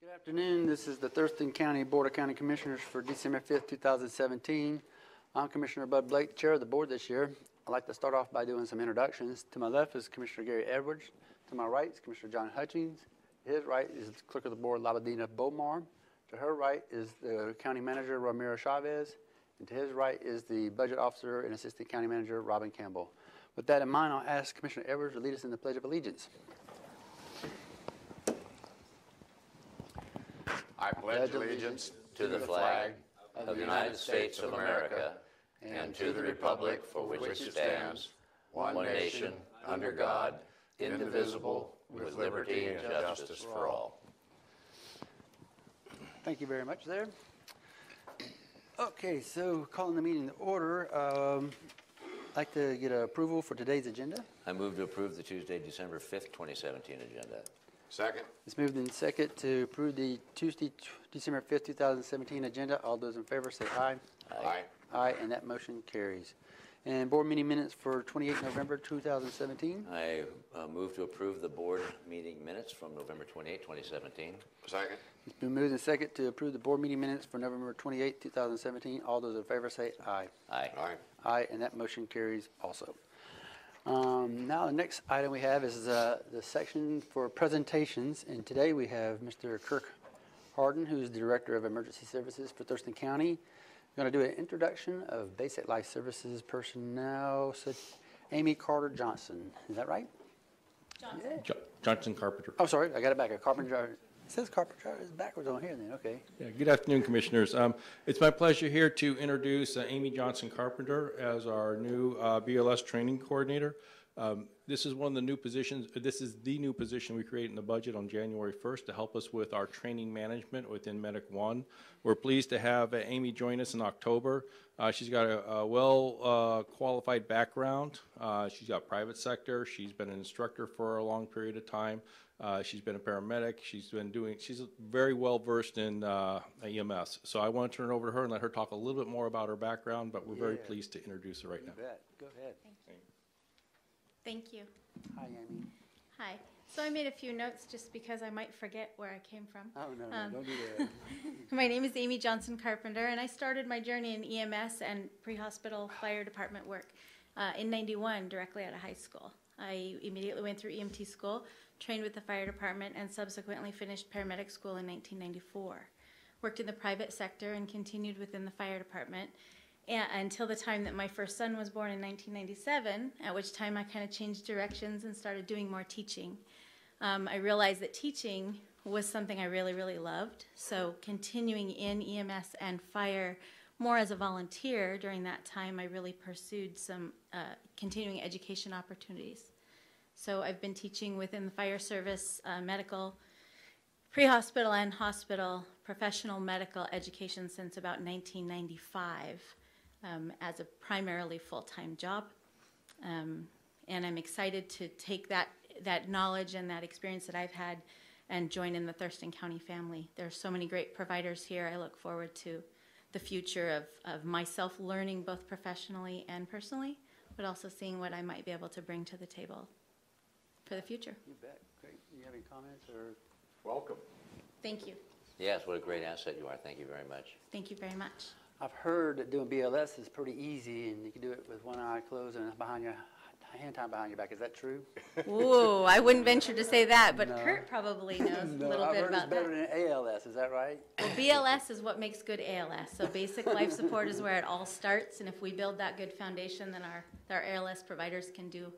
Good afternoon. This is the Thurston County Board of County Commissioners for December 5th, 2017. I'm Commissioner Bud Blake, Chair of the Board this year. I'd like to start off by doing some introductions. To my left is Commissioner Gary Edwards. To my right is Commissioner John Hutchings. To his right is Clerk of the Board, Labadina Bomar. To her right is the County Manager, Ramiro Chavez. And to his right is the Budget Officer and Assistant County Manager, Robin Campbell. With that in mind, I'll ask Commissioner Edwards to lead us in the Pledge of Allegiance. I pledge allegiance to the flag of the United States of America and to the republic for which it stands, one nation, under God, indivisible, with liberty and justice for all. Thank you very much there. Okay, so calling the meeting to order, I'd like to get approval for today's agenda. I move to approve the Tuesday, December 5th, 2017 agenda. Second. It's moved in second to approve the Tuesday, December 5th, 2017 agenda. All those in favor say aye. Aye. Aye, and that motion carries. And board meeting minutes for 28 November 2017. I move to approve the board meeting minutes from November 28, 2017. Second. It's been moved in second to approve the board meeting minutes for November 28, 2017. All those in favor say aye. Aye. Aye. Aye, and that motion carries also. Now the next item we have is the section for presentations, and today we have Mr. Kirk Harden, who's the Director of Emergency Services for Thurston County. We're going to do an introduction of basic life services personnel. So Amy Carter Johnson, is that right? Johnson. Yeah. Johnson Carpenter. Oh, sorry, I got it back. A carpenter. It says carpenter. It's backwards on here then. Okay. Yeah, good afternoon, Commissioners. It's my pleasure here to introduce Amy Johnson Carpenter as our new BLS training coordinator. This is one of the new positions. This is the new position we created in the budget on January 1st to help us with our training management within Medic 1. We're pleased to have Amy join us in October. She's got a well-qualified background. She's got private sector. She's been an instructor for a long period of time. She's been a paramedic. She's very well versed in EMS. So I want to turn it over to her and let her talk a little bit more about her background, but we're very pleased to introduce her right now. You bet. Go ahead. Thank you. Hi, Amy. Hi. So I made a few notes just because I might forget where I came from. Oh, no, don't do that. My name is Amy Johnson Carpenter, and I started my journey in EMS and pre-hospital fire department work in '91 directly out of high school. I immediately went through EMT school, trained with the fire department, and subsequently finished paramedic school in 1994. Worked in the private sector and continued within the fire department until the time that my first son was born in 1997, at which time I kind of changed directions and started doing more teaching. I realized that teaching was something I really, really loved, so continuing in EMS and fire more as a volunteer during that time, I really pursued some continuing education opportunities. So I've been teaching within the fire service, medical, pre-hospital and hospital, professional medical education since about 1995 as a primarily full-time job. And I'm excited to take that knowledge and that experience that I've had and join in the Thurston County family. There are so many great providers here. I look forward to the future of myself learning both professionally and personally, but also seeing what I might be able to bring to the table for the future. You bet. Great. Do you have any comments or? Welcome. Thank you. Yes, what a great asset you are. Thank you very much. Thank you very much. I've heard that doing BLS is pretty easy, and you can do it with one eye closed and behind your hand tied behind your back. Is that true? Ooh, I wouldn't venture to say that, but No. Kurt probably knows No, a little I've bit heard about it's better that. than ALS. Is that right? Well, BLS is what makes good ALS. So basic life support is where it all starts, and if we build that good foundation, then our ALS providers can do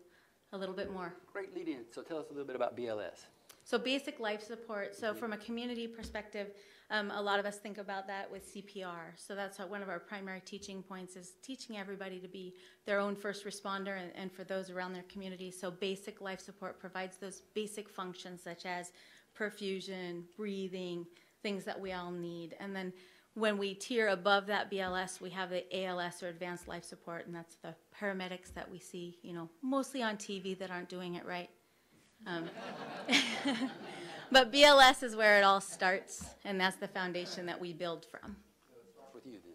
a little bit more. Great lead-in. So tell us a little bit about BLS. So basic life support. So from a community perspective, a lot of us think about that with CPR. So that's one of our primary teaching points is teaching everybody to be their own first responder and for those around their community. So basic life support provides those basic functions such as perfusion, breathing, things that we all need. And then when we tier above that BLS, we have the ALS or advanced life support, and that's the paramedics that we see, mostly on TV that aren't doing it right. But BLS is where it all starts, and that's the foundation that we build from. With you then.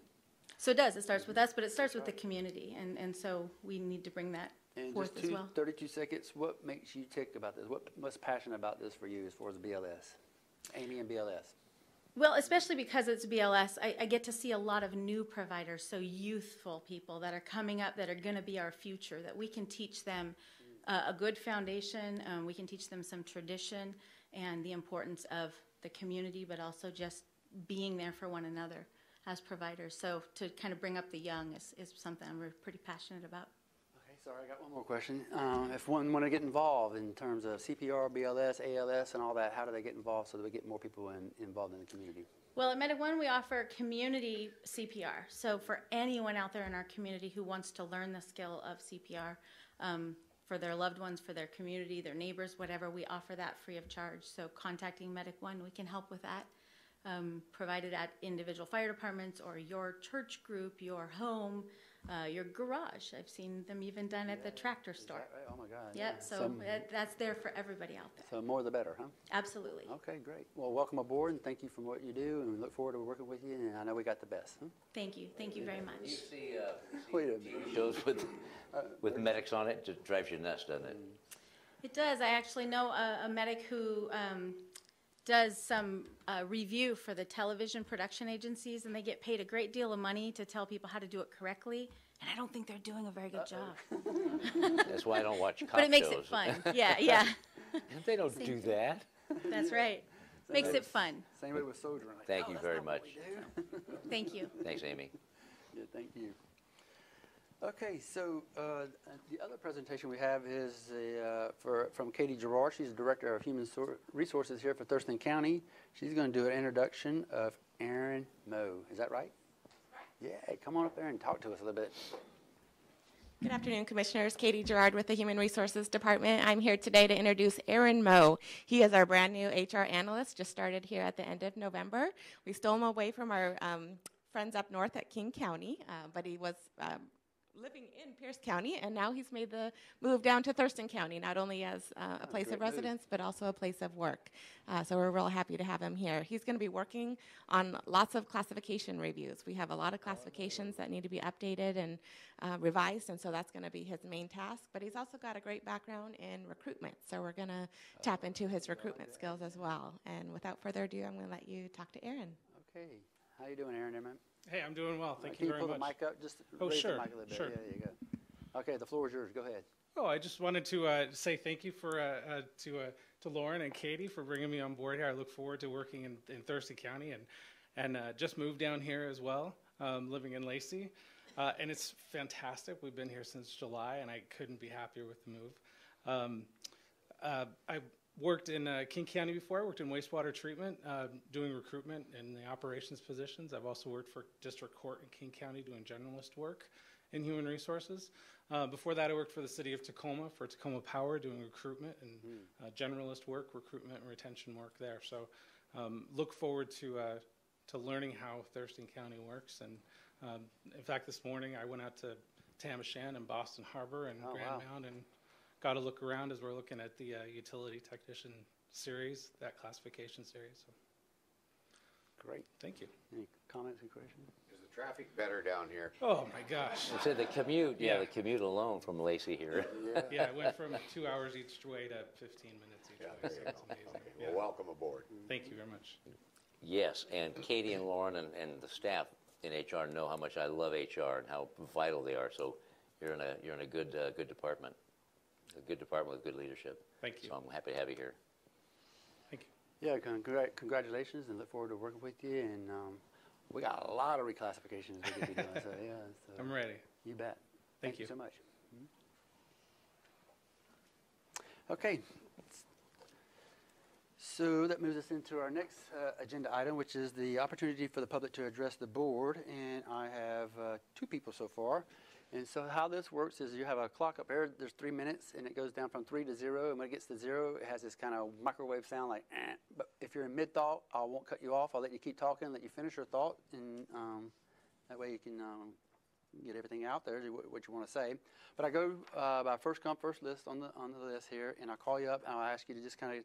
So it does. It starts with us, but it starts with the community, and so we need to bring that And forth just as well. 32 seconds, what makes you tick about this? What's passionate about this for you as far as BLS? Amy and BLS? Well, especially because it's BLS, I get to see a lot of new providers, so youthful people that are coming up that are going to be our future, that we can teach them a good foundation, we can teach them some tradition and the importance of the community, but also just being there for one another as providers. So to kind of bring up the young is something I'm pretty passionate about. Okay, sorry, I got one more question. If one want to get involved in terms of CPR, BLS, ALS, and all that, how do they get involved so that we get more people involved in the community? Well, at Medic One, we offer community CPR. So for anyone out there in our community who wants to learn the skill of CPR for their loved ones, for their community, their neighbors, whatever, we offer that free of charge. So contacting Medic One, we can help with that. Provided at individual fire departments or your church group, your home, your garage. I've seen them even done at the tractor store. Right? Oh my God. Yep, so that's there for everybody out there. So more the better, huh? Absolutely. Okay, great. Well, welcome aboard, and thank you for what you do, and we look forward to working with you, and I know we got the best. Huh? Thank you very much. You see Wait a TV shows with medics on it? It drives you nuts, doesn't it? It does. I actually know a medic who does some review for the television production agencies, and they get paid a great deal of money to tell people how to do it correctly, and I don't think they're doing a very good job. That's why I don't watch cop shows. But it makes it fun. Yeah. They don't do that. That's right. Makes it fun. Same way with soldiering. Like, Thank you that's very not what much. we do. Thank you. Thanks, Amy. Yeah, thank you. Okay, so the other presentation we have is from Katie Gerard. She's the Director of Human Resources here for Thurston County. She's going to do an introduction of Aaron Moe. Is that right? Yeah, come on up there and talk to us a little bit. Good afternoon, Commissioners. Katie Gerard with the Human Resources Department. I'm here today to introduce Aaron Moe. He is our brand new HR analyst, just started here at the end of November. We stole him away from our friends up north at King County, but he was living in Pierce County, and now he's made the move down to Thurston County, not only as a place of residence, but also a place of work. So we're real happy to have him here. He's going to be working on lots of classification reviews. We have a lot of classifications that need to be updated and revised, and so that's going to be his main task. But he's also got a great background in recruitment, so we're going to tap into his recruitment skills as well. And without further ado, I'm going to let you talk to Aaron. Okay, how you doing, Aaron? Hey, I'm doing well. Thank Can you very you much. pull the mic up? Just Oh, raise sure, the mic a little bit. sure. Yeah, there you go. Okay, the floor is yours. Go ahead. Oh, I just wanted to say thank you to Lauren and Katie for bringing me on board here. I look forward to working in Thurston County and just moved down here as well, living in Lacey. And it's fantastic. We've been here since July, and I couldn't be happier with the move. I worked in King County before. I worked in wastewater treatment, doing recruitment in the operations positions. I've also worked for district court in King County doing generalist work in human resources. Before that, I worked for the city of Tacoma, for Tacoma Power, doing recruitment and generalist work, recruitment and retention work there. So look forward to learning how Thurston County works. And in fact, this morning I went out to Tam-O-Shan and Boston Harbor and Grand Mound and got to look around as we're looking at the utility technician series, that classification series. So. Great. Thank you. Any comments and questions? Is the traffic better down here? Oh my gosh. I said the commute, Yeah. the commute alone from Lacey here. Yeah, it went from 2 hours each way to 15 minutes each way. there So you it's go. amazing. Okay, Yeah. well, welcome aboard. Thank you very much. Yes, and Katie and Lauren and the staff in HR know how much I love HR and how vital they are. So you're in a good department, a good department with good leadership. Thank you. So I'm happy to have you here. Thank you. Yeah, congratulations, and look forward to working with you. And we got a lot of reclassifications we could be doing. So yeah, so I'm ready. you bet. Thank you you. so much. Okay. So that moves us into our next agenda item, which is the opportunity for the public to address the board. And I have 2 people so far. And so how this works is you have a clock up there. There's 3 minutes, and it goes down from 3 to 0. And when it gets to 0, it has this kind of microwave sound like, eh. But if you're in mid-thought, I won't cut you off. I'll let you keep talking, let you finish your thought. And that way you can get everything out there, what you want to say. But I go by first come, first list on the list here. And I'll call you up, and I'll ask you to just kind of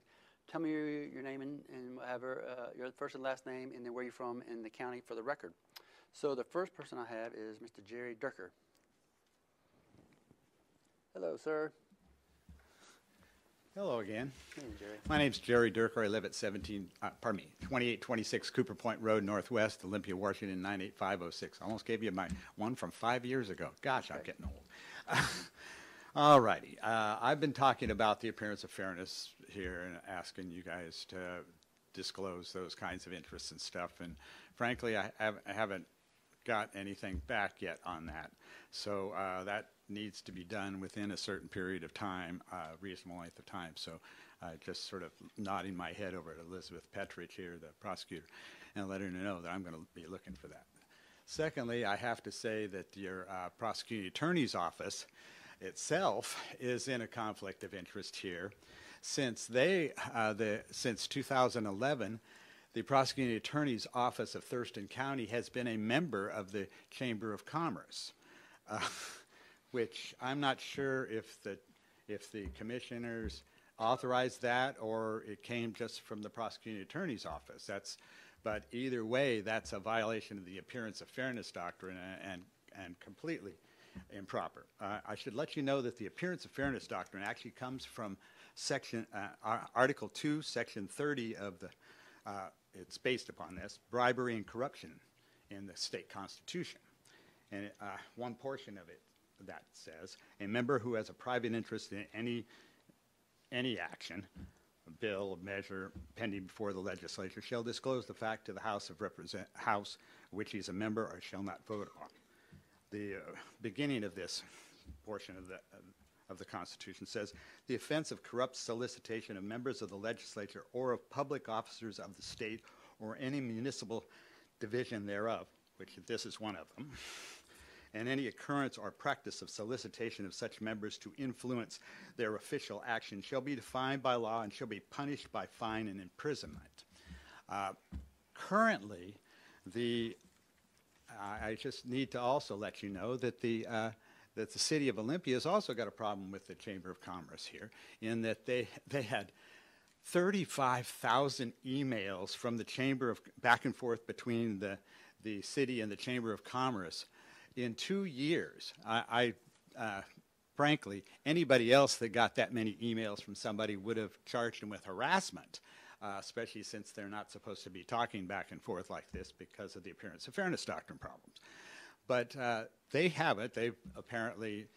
tell me your name and whatever, your first and last name, and then where you're from in the county for the record. So the first person I have is Mr. Jerry Durker. Hello, sir. Hello again. Hey, Jerry. My name's Jerry Durker. I live at 2826 Cooper Point Road, Northwest, Olympia, Washington, 98506. Almost gave you my one from 5 years ago. Gosh, I'm getting old. All righty. I've been talking about the appearance of fairness here and asking you guys to disclose those kinds of interests and stuff. And frankly, I haven't got anything back yet on that. So that needs to be done within a certain period of time, reasonable length of time. So just sort of nodding my head over to Elizabeth Petridge here, the prosecutor, and letting her know that I'm going to be looking for that. Secondly, I have to say that your prosecuting attorney's office itself is in a conflict of interest here, since since 2011, the prosecuting attorney's office of Thurston County has been a member of the Chamber of Commerce. Which I'm not sure if the commissioners authorized that or it came just from the prosecuting attorney's office. But either way, that's a violation of the appearance of fairness doctrine and completely improper. I should let you know that the appearance of fairness doctrine actually comes from Article 2, Section 30 of the. It's based upon this bribery and corruption in the state constitution, and one portion of it. That says a member who has a private interest in any action, a bill, a measure pending before the legislature shall disclose the fact to the House which he is a member or shall not vote on. The beginning of this portion of the Constitution says the offense of corrupt solicitation of members of the legislature or of public officers of the state or any municipal division thereof, which this is one of them, and any occurrence or practice of solicitation of such members to influence their official action shall be defined by law and shall be punished by fine and imprisonment. Currently, I just need to also let you know that the city of Olympia has also got a problem with the Chamber of Commerce here, in that they had 35,000 emails from the Chamber of back and forth between the city and the Chamber of Commerce. In 2 years, frankly, anybody else that got that many emails from somebody would have charged them with harassment, especially since they're not supposed to be talking back and forth like this because of the appearance of fairness doctrine problems. But they haven't. They've apparently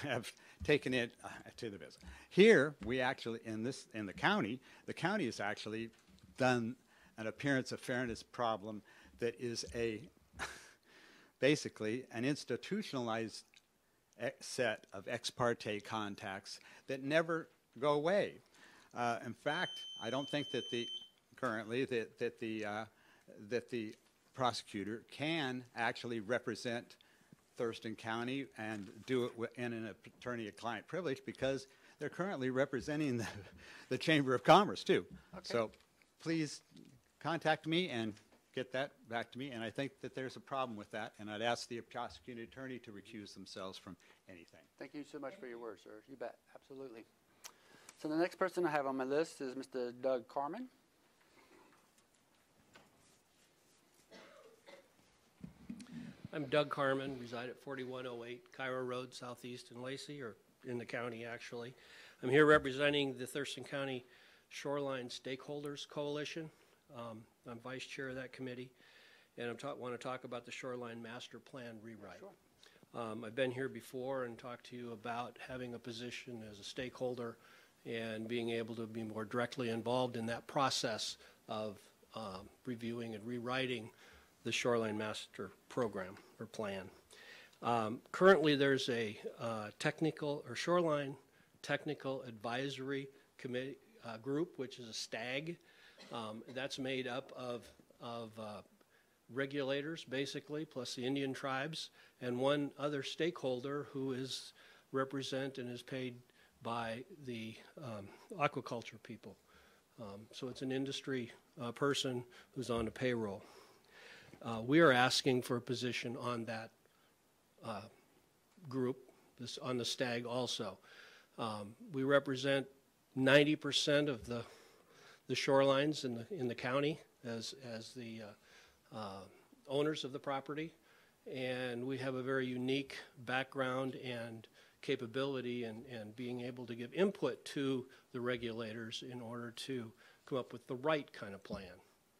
have taken it to the business. Here, we actually, in the county has actually done an appearance of fairness problem that is basically an institutionalized set of ex parte contacts that never go away. In fact, I don't think that the prosecutor can actually represent Thurston County and do it in an attorney-client privilege, because they're currently representing the Chamber of Commerce too. Okay. So please contact me and get that back to me, and I think that there's a problem with that, and I'd ask the prosecuting attorney to recuse themselves from anything. Thank you so much for your words, sir. You bet. Absolutely. So the next person I have on my list is Mr. Doug Carmen. I'm Doug Carmen, reside at 4108 Cairo Road, Southeast in Lacey, or in the county actually. I'm here representing the Thurston County Shoreline Stakeholders Coalition. I'm vice chair of that committee, and I want to talk about the Shoreline Master Plan rewrite. Sure. I've been here before and talked to you about having a position as a stakeholder and being able to be more directly involved in that process of reviewing and rewriting the Shoreline Master Program or Plan. Currently, there's a Shoreline Technical Advisory Committee group, which is a STAG. That's made up of regulators, basically, plus the Indian tribes, and one other stakeholder who is represented and is paid by the aquaculture people. So it's an industry person who's on the payroll. We are asking for a position on that group, on the STAG also. We represent 90% of the shorelines in the county as the owners of the property, and we have a very unique background and capability and being able to give input to the regulators in order to come up with the right kind of plan.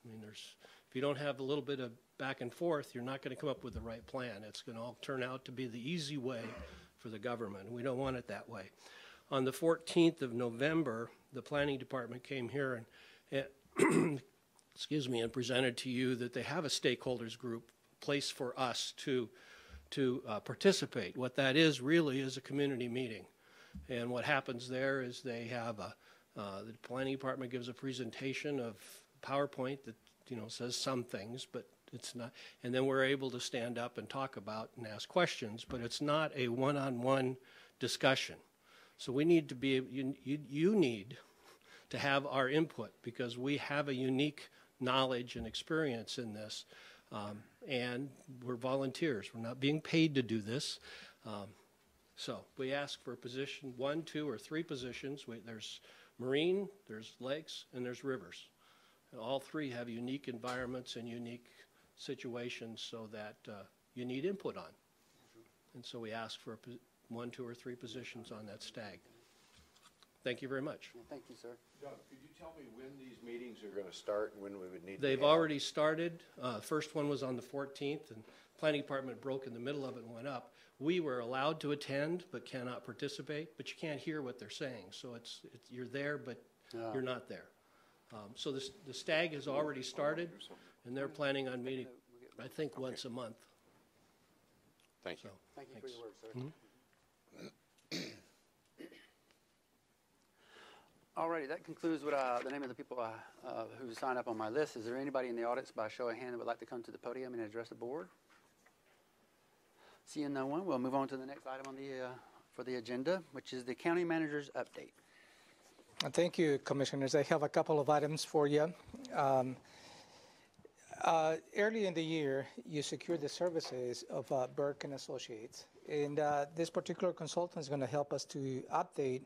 I mean, if you don't have a little bit of back and forth, you're not going to come up with the right plan. It's going to all turn out to be the easy way for the government. We don't want it that way. On the 14th of November, the planning department came here and excuse me, and presented to you that they have a stakeholders group place for us to participate. What that is really is a community meeting. And what happens there is they have the planning department gives a presentation of PowerPoint that, says some things, but it's not, and then we're able to stand up and talk about and ask questions, but it's not a one-on-one discussion. So we need to be, you need to have our input because we have a unique knowledge and experience in this, and we're volunteers. We're not being paid to do this. So we ask for a position, 1, 2, or 3 positions. There's marine, there's lakes, and there's rivers. And all 3 have unique environments and unique situations so that you need input on. And so we ask for 1, 2, or 3 positions on that stag. Thank you very much. Thank you, sir. Doug, could you tell me when these meetings are going to start and when we would need They've already started. First one was on the 14th, and planning department broke in the middle of it and went up. We were allowed to attend but cannot participate, but you can't hear what they're saying. So you're there, but you're not there. So the stag has already started, and they're planning on meeting, I think, once a month. Thank you. Thank you for Thanks. your work, sir. Alrighty, that concludes what the name of the people who signed up on my list. Is there anybody in the audience by show of hand that would like to come to the podium and address the board? Seeing no one, we'll move on to the next item on for the agenda, which is the county manager's update. Thank you, Commissioners. I have a couple of items for you. Early in the year, you secured the services of Burke and Associates, and this particular consultant is going to help us to update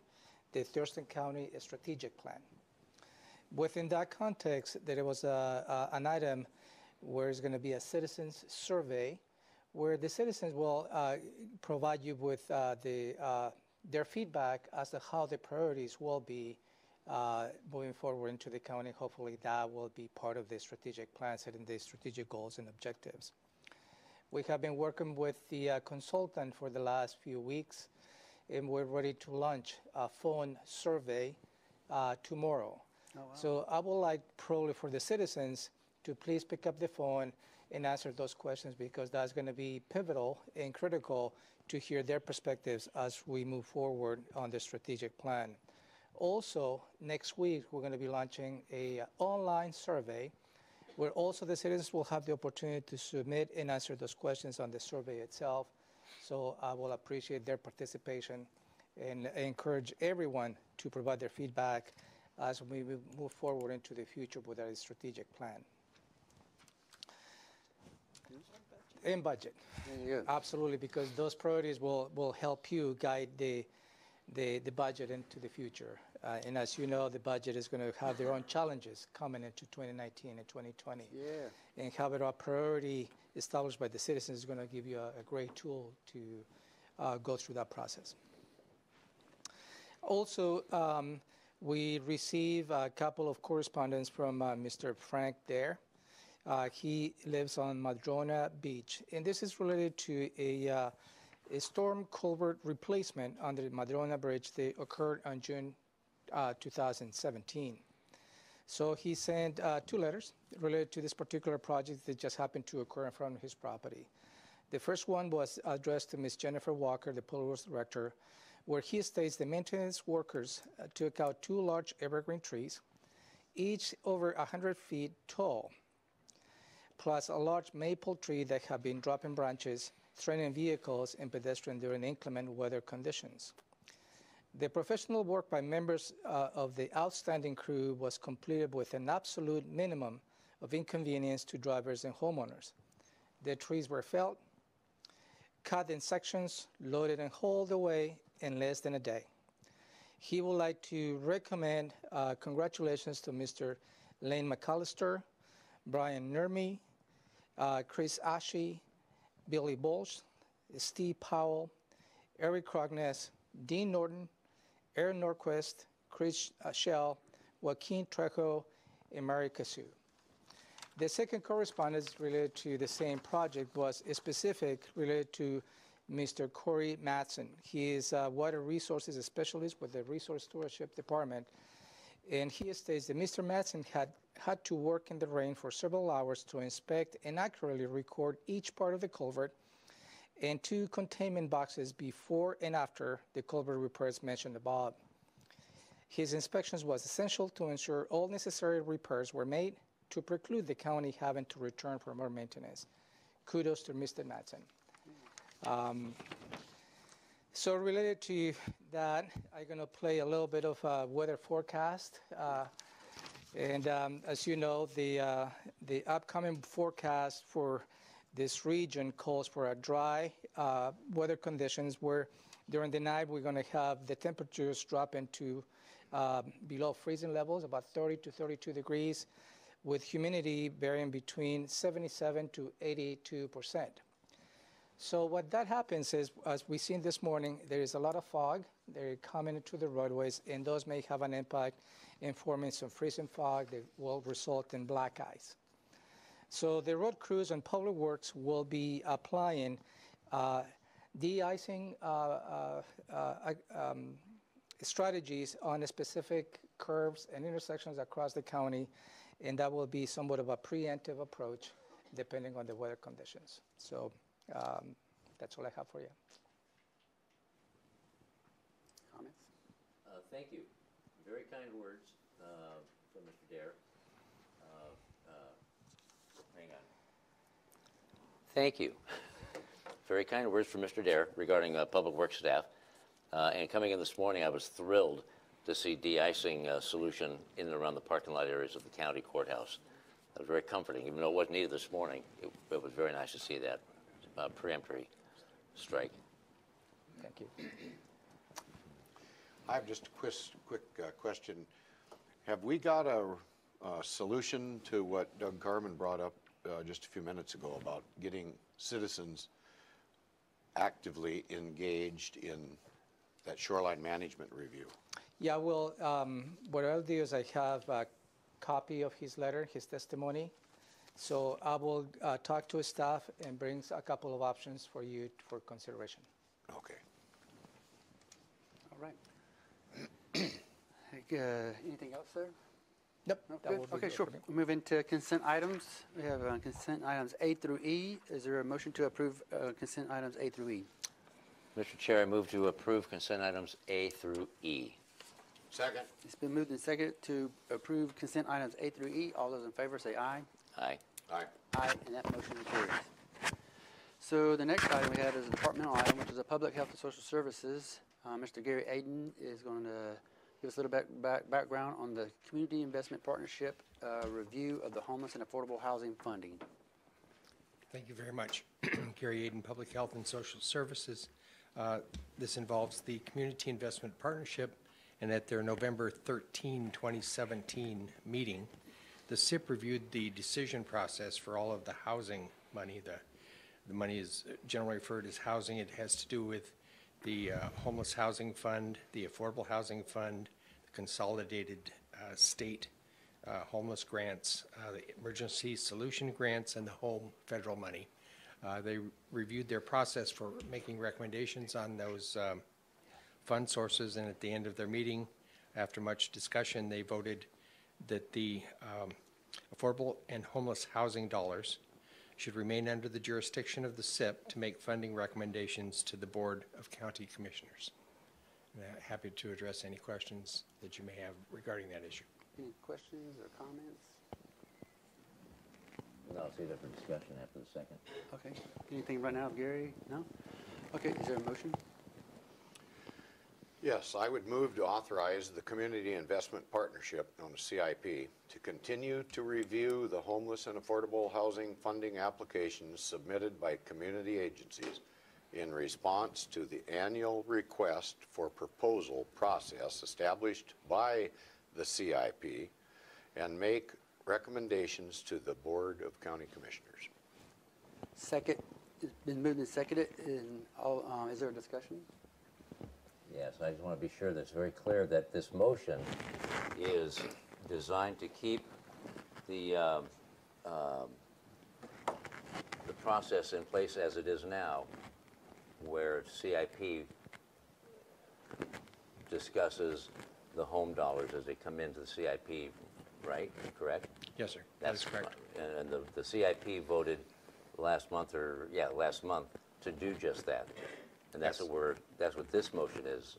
the Thurston County strategic plan. Within that context, there was an item where it's going to be a citizens survey, where the citizens will provide you with their feedback as to how the priorities will be moving forward into the county. Hopefully that will be part of the strategic plan, setting the strategic goals and objectives. We have been working with the consultant for the last few weeks, and we're ready to launch a phone survey tomorrow. Oh, wow. So I would like probably for the citizens to please pick up the phone and answer those questions, because that's going to be pivotal and critical to hear their perspectives as we move forward on the strategic plan. Also, next week, we're going to be launching an online survey where also the citizens will have the opportunity to submit and answer those questions on the survey itself. So I will appreciate their participation and encourage everyone to provide their feedback as we move forward into the future with our strategic plan. And budget. Absolutely, because those priorities will help you guide the budget into the future. And as you know, the budget is going to have their own challenges coming into 2019 and 2020. Yeah. And having a priority established by the citizens is going to give you a great tool to go through that process. Also, we receive a couple of correspondence from Mr. Frank Dare. He lives on Madrona Beach, and this is related to a storm culvert replacement on the Madrona Bridge that occurred on June 2017. So he sent 2 letters related to this particular project that just happened to occur in front of his property. The first one was addressed to Ms. Jennifer Walker, the Public Works Director, where he states the maintenance workers took out 2 large evergreen trees, each over 100 feet tall, plus a large maple tree that had been dropping branches, threatening vehicles and pedestrians during inclement weather conditions. The professional work by members of the outstanding crew was completed with an absolute minimum of inconvenience to drivers and homeowners. The trees were felled, cut in sections, loaded and hauled away in less than a day. He would like to recommend congratulations to Mr. Lane McAllister, Brian Nermi, Chris Ashe, Billy Bolsh, Steve Powell, Eric Crogness, Dean Norton, Aaron Norquist, Chris Shell, Joaquin Trejo, and Mary Casu. The second correspondence related to the same project was specific related to Mr. Corey Matson. He is a water resources specialist with the Resource Stewardship Department, and he states that Mr. Matson had to work in the rain for several hours to inspect and accurately record each part of the culvert and 2 containment boxes before and after the culvert repairs mentioned above. His inspections was essential to ensure all necessary repairs were made to preclude the county having to return for more maintenance. Kudos to Mr. Matson. So related to that, I'm going to play a little bit of a weather forecast. As you know, the upcoming forecast for this region calls for a dry weather conditions where during the night we're going to have the temperatures drop into below freezing levels, about 30 to 32 degrees, with humidity varying between 77 to 82%. So what that happens is, as we've seen this morning, there is a lot of fog. They're coming into the roadways, and those may have an impact in forming some freezing fog that will result in black ice. So the road crews and public works will be applying de-icing strategies on specific curves and intersections across the county, and that will be somewhat of a preemptive approach depending on the weather conditions. So that's all I have for you. Comments? Thank you. Very kind words from Mr. Dare. Hang on. Thank you. Very kind words from Mr. Dare regarding Public Works staff. And coming in this morning, I was thrilled to see de-icing solution in and around the parking lot areas of the county courthouse. That was very comforting. Even though it wasn't needed this morning, it was very nice to see that preemptory strike. Thank you. I have just a quick question. Have we got a solution to what Doug Carmen brought up just a few minutes ago about getting citizens actively engaged in that shoreline management review? Yeah, well, what I'll do is I have a copy of his letter, his testimony. So I will talk to his staff and bring a couple of options for you for consideration. Okay. All right. Anything else, sir? Nope. No, that good. will be Okay, good sure. for me. We'll move into consent items. We have consent items A through E. Is there a motion to approve consent items A through E? Mr. Chair, I move to approve consent items A through E. Second. It's been moved and seconded to approve consent items A through E. All those in favor say aye. Aye. Aye. Aye, and that motion carries. So the next item we have is a departmental item, which is a Public Health and Social Services. Mr. Gary Aiden is going to give us a little background on the Community Investment Partnership review of the homeless and affordable housing funding. Thank you very much. Gary Aiden, Public Health and Social Services. This involves the Community Investment Partnership, and at their November 13, 2017 meeting, the CIP reviewed the decision process for all of the housing money. The money is generally referred as housing. It has to do with the Homeless Housing Fund, the Affordable Housing Fund, the Consolidated State Homeless Grants, the Emergency Solution Grants, and the Home Federal Money. They reviewed their process for making recommendations on those fund sources, and at the end of their meeting, after much discussion, they voted that the affordable and homeless housing dollars should remain under the jurisdiction of the CIP to make funding recommendations to the Board of County Commissioners. Happy to address any questions that you may have regarding that issue. Any questions or comments? No, I'll save that for discussion after the second. Okay. Anything right now, Gary? No? Okay, is there a motion? Yes, I would move to authorize the Community Investment Partnership, known as CIP, to continue to review the homeless and affordable housing funding applications submitted by community agencies in response to the annual request for proposal process established by the CIP and make recommendations to the Board of County Commissioners. Second. It's been moved and seconded. And all, is there a discussion? Yes, I just want to be sure that it's very clear that this motion is designed to keep the process in place as it is now, where CIP discusses the home dollars as they come into the CIP, right? Correct? Yes, sir. That's correct. And the CIP voted last month, to do just that. And that's Yes. that's what this motion is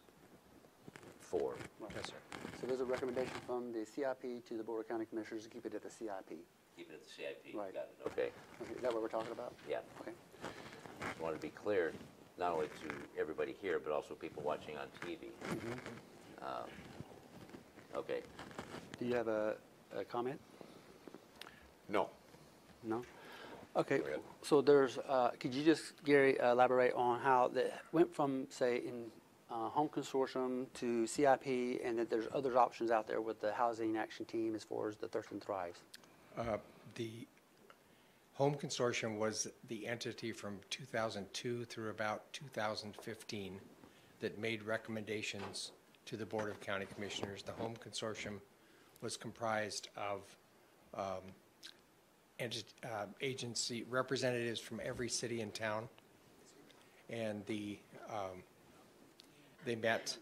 for. Yes, sir. So there's a recommendation from the CIP to the Board of County Commissioners to keep it at the CIP. Keep it at the CIP. Right. Got it. Okay. Okay, is that what we're talking about? Yeah. Okay. Just want to be clear, not only to everybody here, but also people watching on TV. Okay. Do you have a comment? No. No? Okay, Go ahead. so there's, could you just, Gary, elaborate on how that went from, say, in home consortium to CIP, and that there's other options out there with the housing action team as far as the Thurston Thrives? The Home Consortium was the entity from 2002 through about 2015 that made recommendations to the Board of County Commissioners. The Home Consortium was comprised of agency representatives from every city and town, and they met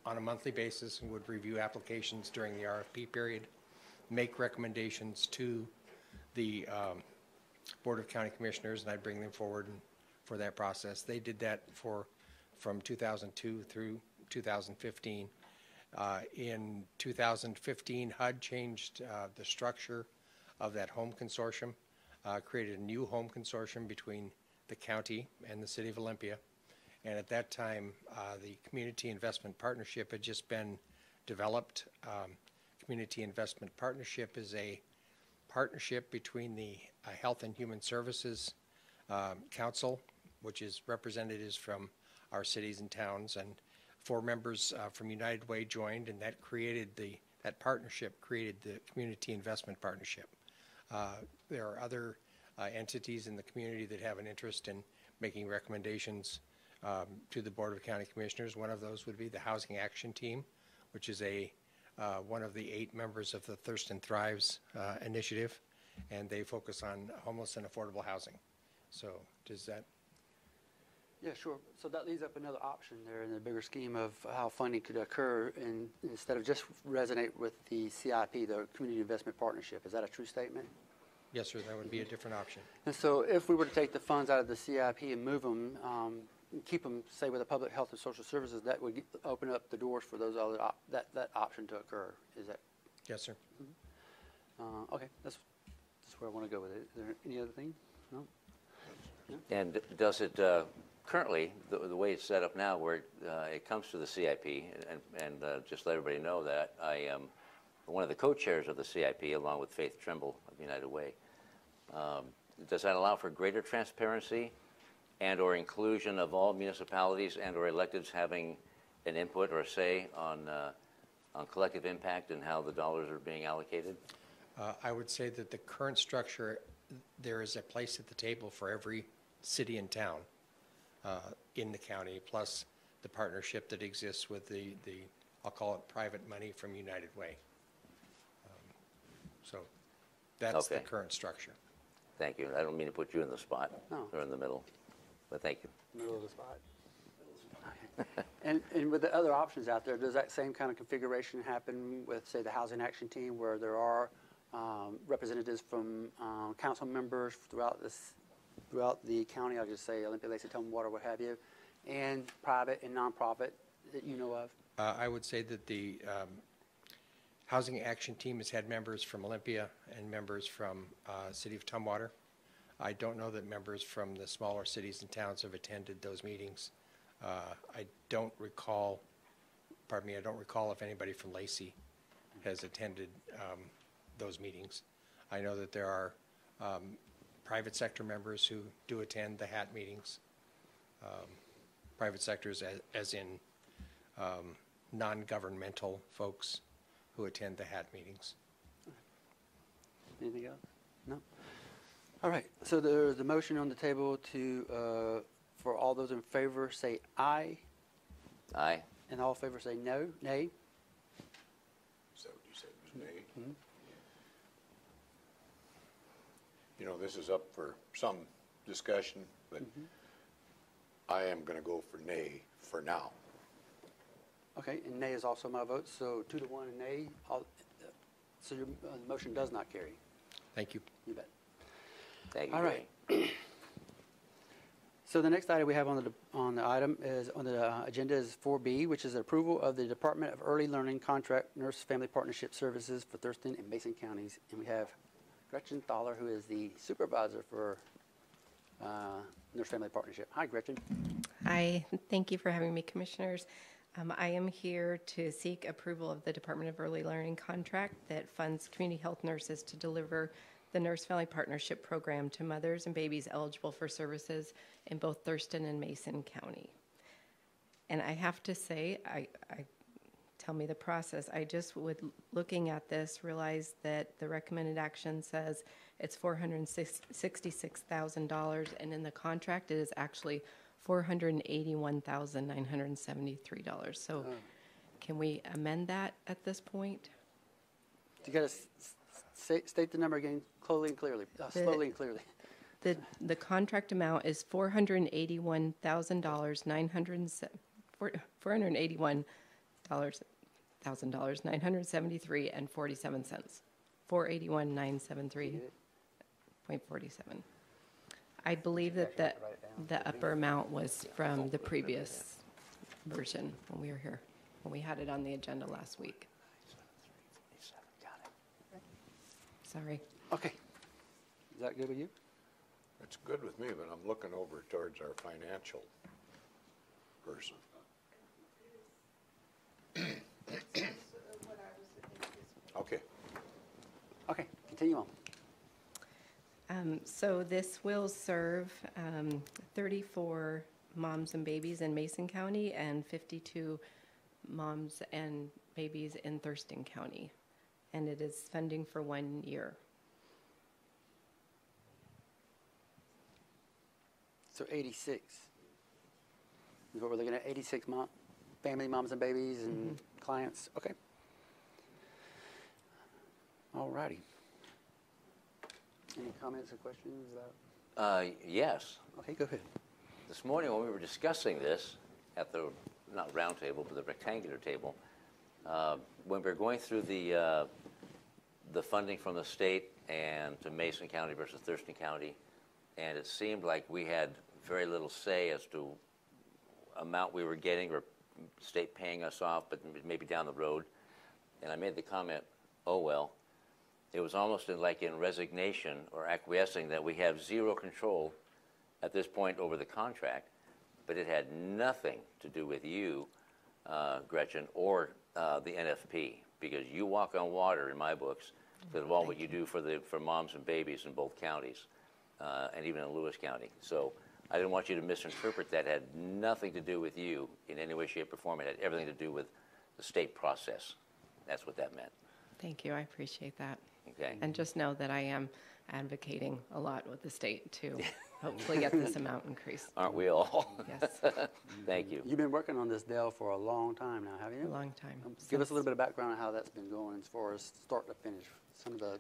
on a monthly basis and would review applications during the RFP period, make recommendations to the Board of County Commissioners, and I'd bring them forward for that process. They did that from 2002 through 2015. In 2015, HUD changed the structure of that home consortium, created a new home consortium between the county and the city of Olympia. And at that time, the Community Investment Partnership had just been developed. Community Investment Partnership is a partnership between the Health and Human Services Council, which is representatives from our cities and towns, and 4 members from United Way joined, and that partnership created the Community Investment Partnership. There are other entities in the community that have an interest in making recommendations to the Board of County Commissioners. One of those would be the Housing Action Team, which is one of the 8 members of the Thurston Thrives initiative, and they focus on homeless and affordable housing. So does that? Yeah, sure. So that leaves up another option there in the bigger scheme of how funding could occur, and instead of just resonate with the CIP, the Community Investment Partnership. Is that a true statement? Yes, sir, that would be a different option. And so if we were to take the funds out of the CIP and move them, keep them, say, with the Public Health and Social Services, that would open up the doors for those other that option to occur. Is that? Yes, sir. Okay, that's where I want to go with it. Is there any other thing? No? And does it currently, the way it's set up now, where it comes to the CIP, and just let everybody know that I am one of the co-chairs of the CIP, along with Faith Trimble of United Way. Does that allow for greater transparency and or inclusion of all municipalities and or electeds having an input or a say on collective impact and how the dollars are being allocated? I would say that the current structure, there is a place at the table for every city and town in the county, plus the partnership that exists with the I'll call it private money from United Way. So that's the Okay. current structure. Thank you. I don't mean to put you in the spot No. or in the middle, but thank you. Middle of the spot. And with the other options out there, does that same kind of configuration happen with, say, the Housing Action Team, where there are representatives from council members throughout the county? I'll just say Olympia, Lacey, Tumwater, what have you, and private and nonprofit that you know of? I would say that the Housing Action Team has had members from Olympia and members from City of Tumwater. I don't know that members from the smaller cities and towns have attended those meetings. I don't recall if anybody from Lacey has attended those meetings. I know that there are private sector members who do attend the HAT meetings. Private sectors as in non-governmental folks who attend the HAT meetings. Anything else? No? All right, so there's a motion on the table to, for all those in favor, say aye. Aye. And all in favor say no, nay. Is that what you said was nay? You know, this is up for some discussion, but I am going to go for nay for now. Okay, and nay is also my vote, so 2 to 1 and nay. So your motion does not carry. Thank you. You bet. Thank you. All right. So the next item we have on the agenda is 4B, which is approval of the Department of Early Learning Contract Nurse Family Partnership Services for Thurston and Mason counties. And we have Gretchen Thaler, who is the supervisor for Nurse Family Partnership. Hi, Gretchen. Hi, thank you for having me, Commissioners. I am here to seek approval of the Department of Early Learning contract that funds community health nurses to deliver the Nurse Family Partnership Program to mothers and babies eligible for services in both Thurston and Mason County. And I have to say, tell me the process. I just would, looking at this, realize that the recommended action says it's $466,000, and in the contract it is actually $481,973. So can we amend that at this point? You got to state the number again slowly and clearly. The contract amount is $481,973 and 47 cents. 481,973.47. I believe that the upper amount was from the previous version when we were here, when we had it on the agenda last week. Sorry. Okay. Is that good with you? It's good with me, but I'm looking over towards our financial person. Okay. Okay, continue on. So this will serve 34 moms and babies in Mason County and 52 moms and babies in Thurston County. And it is funding for 1 year. So 86 is what we're looking at, 86 family moms and babies and clients. Okay. All righty. Any comments or questions about? Yes. Okay, go ahead. This morning when we were discussing this at the, not round table, but the rectangular table, when we were going through the funding from the state and to Mason County versus Thurston County, and it seemed like we had very little say as to amount we were getting or state paying us off, but maybe down the road. And I made the comment, oh well. It was almost like in resignation or acquiescing that we have zero control at this point over the contract, but it had nothing to do with you, Gretchen, or the NFP, because you walk on water in my books because of all what you do for moms and babies in both counties, and even in Lewis County. So I didn't want you to misinterpret that. It had nothing to do with you in any way, shape, or form. It had everything to do with the state process. That's what that meant. Thank you. I appreciate that. Okay. And just know that I am advocating a lot with the state to hopefully get this amount increased. Aren't we all? Yes. Thank you. You've been working on this, Dale, for a long time now, haven't you? A long time. Give us a little bit of background on how that's been going as far as start to finish. Some of the...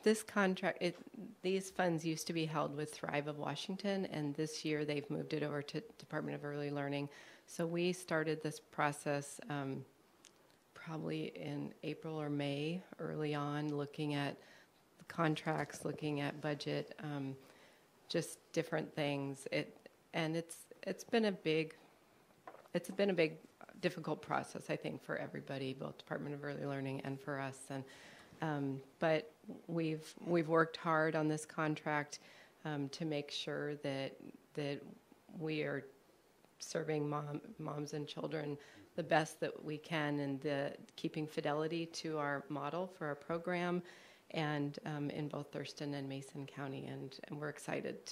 This contract, these funds used to be held with Thrive of Washington, and this year they've moved it over to Department of Early Learning. So we started this process probably in April or May, early on, looking at the contracts, looking at budget, just different things. It's been a big difficult process, I think, for everybody, both Department of Early Learning and for us. But we've worked hard on this contract to make sure that we are serving moms and children the best that we can, and keeping fidelity to our model for our program, and in both Thurston and Mason County. And we're excited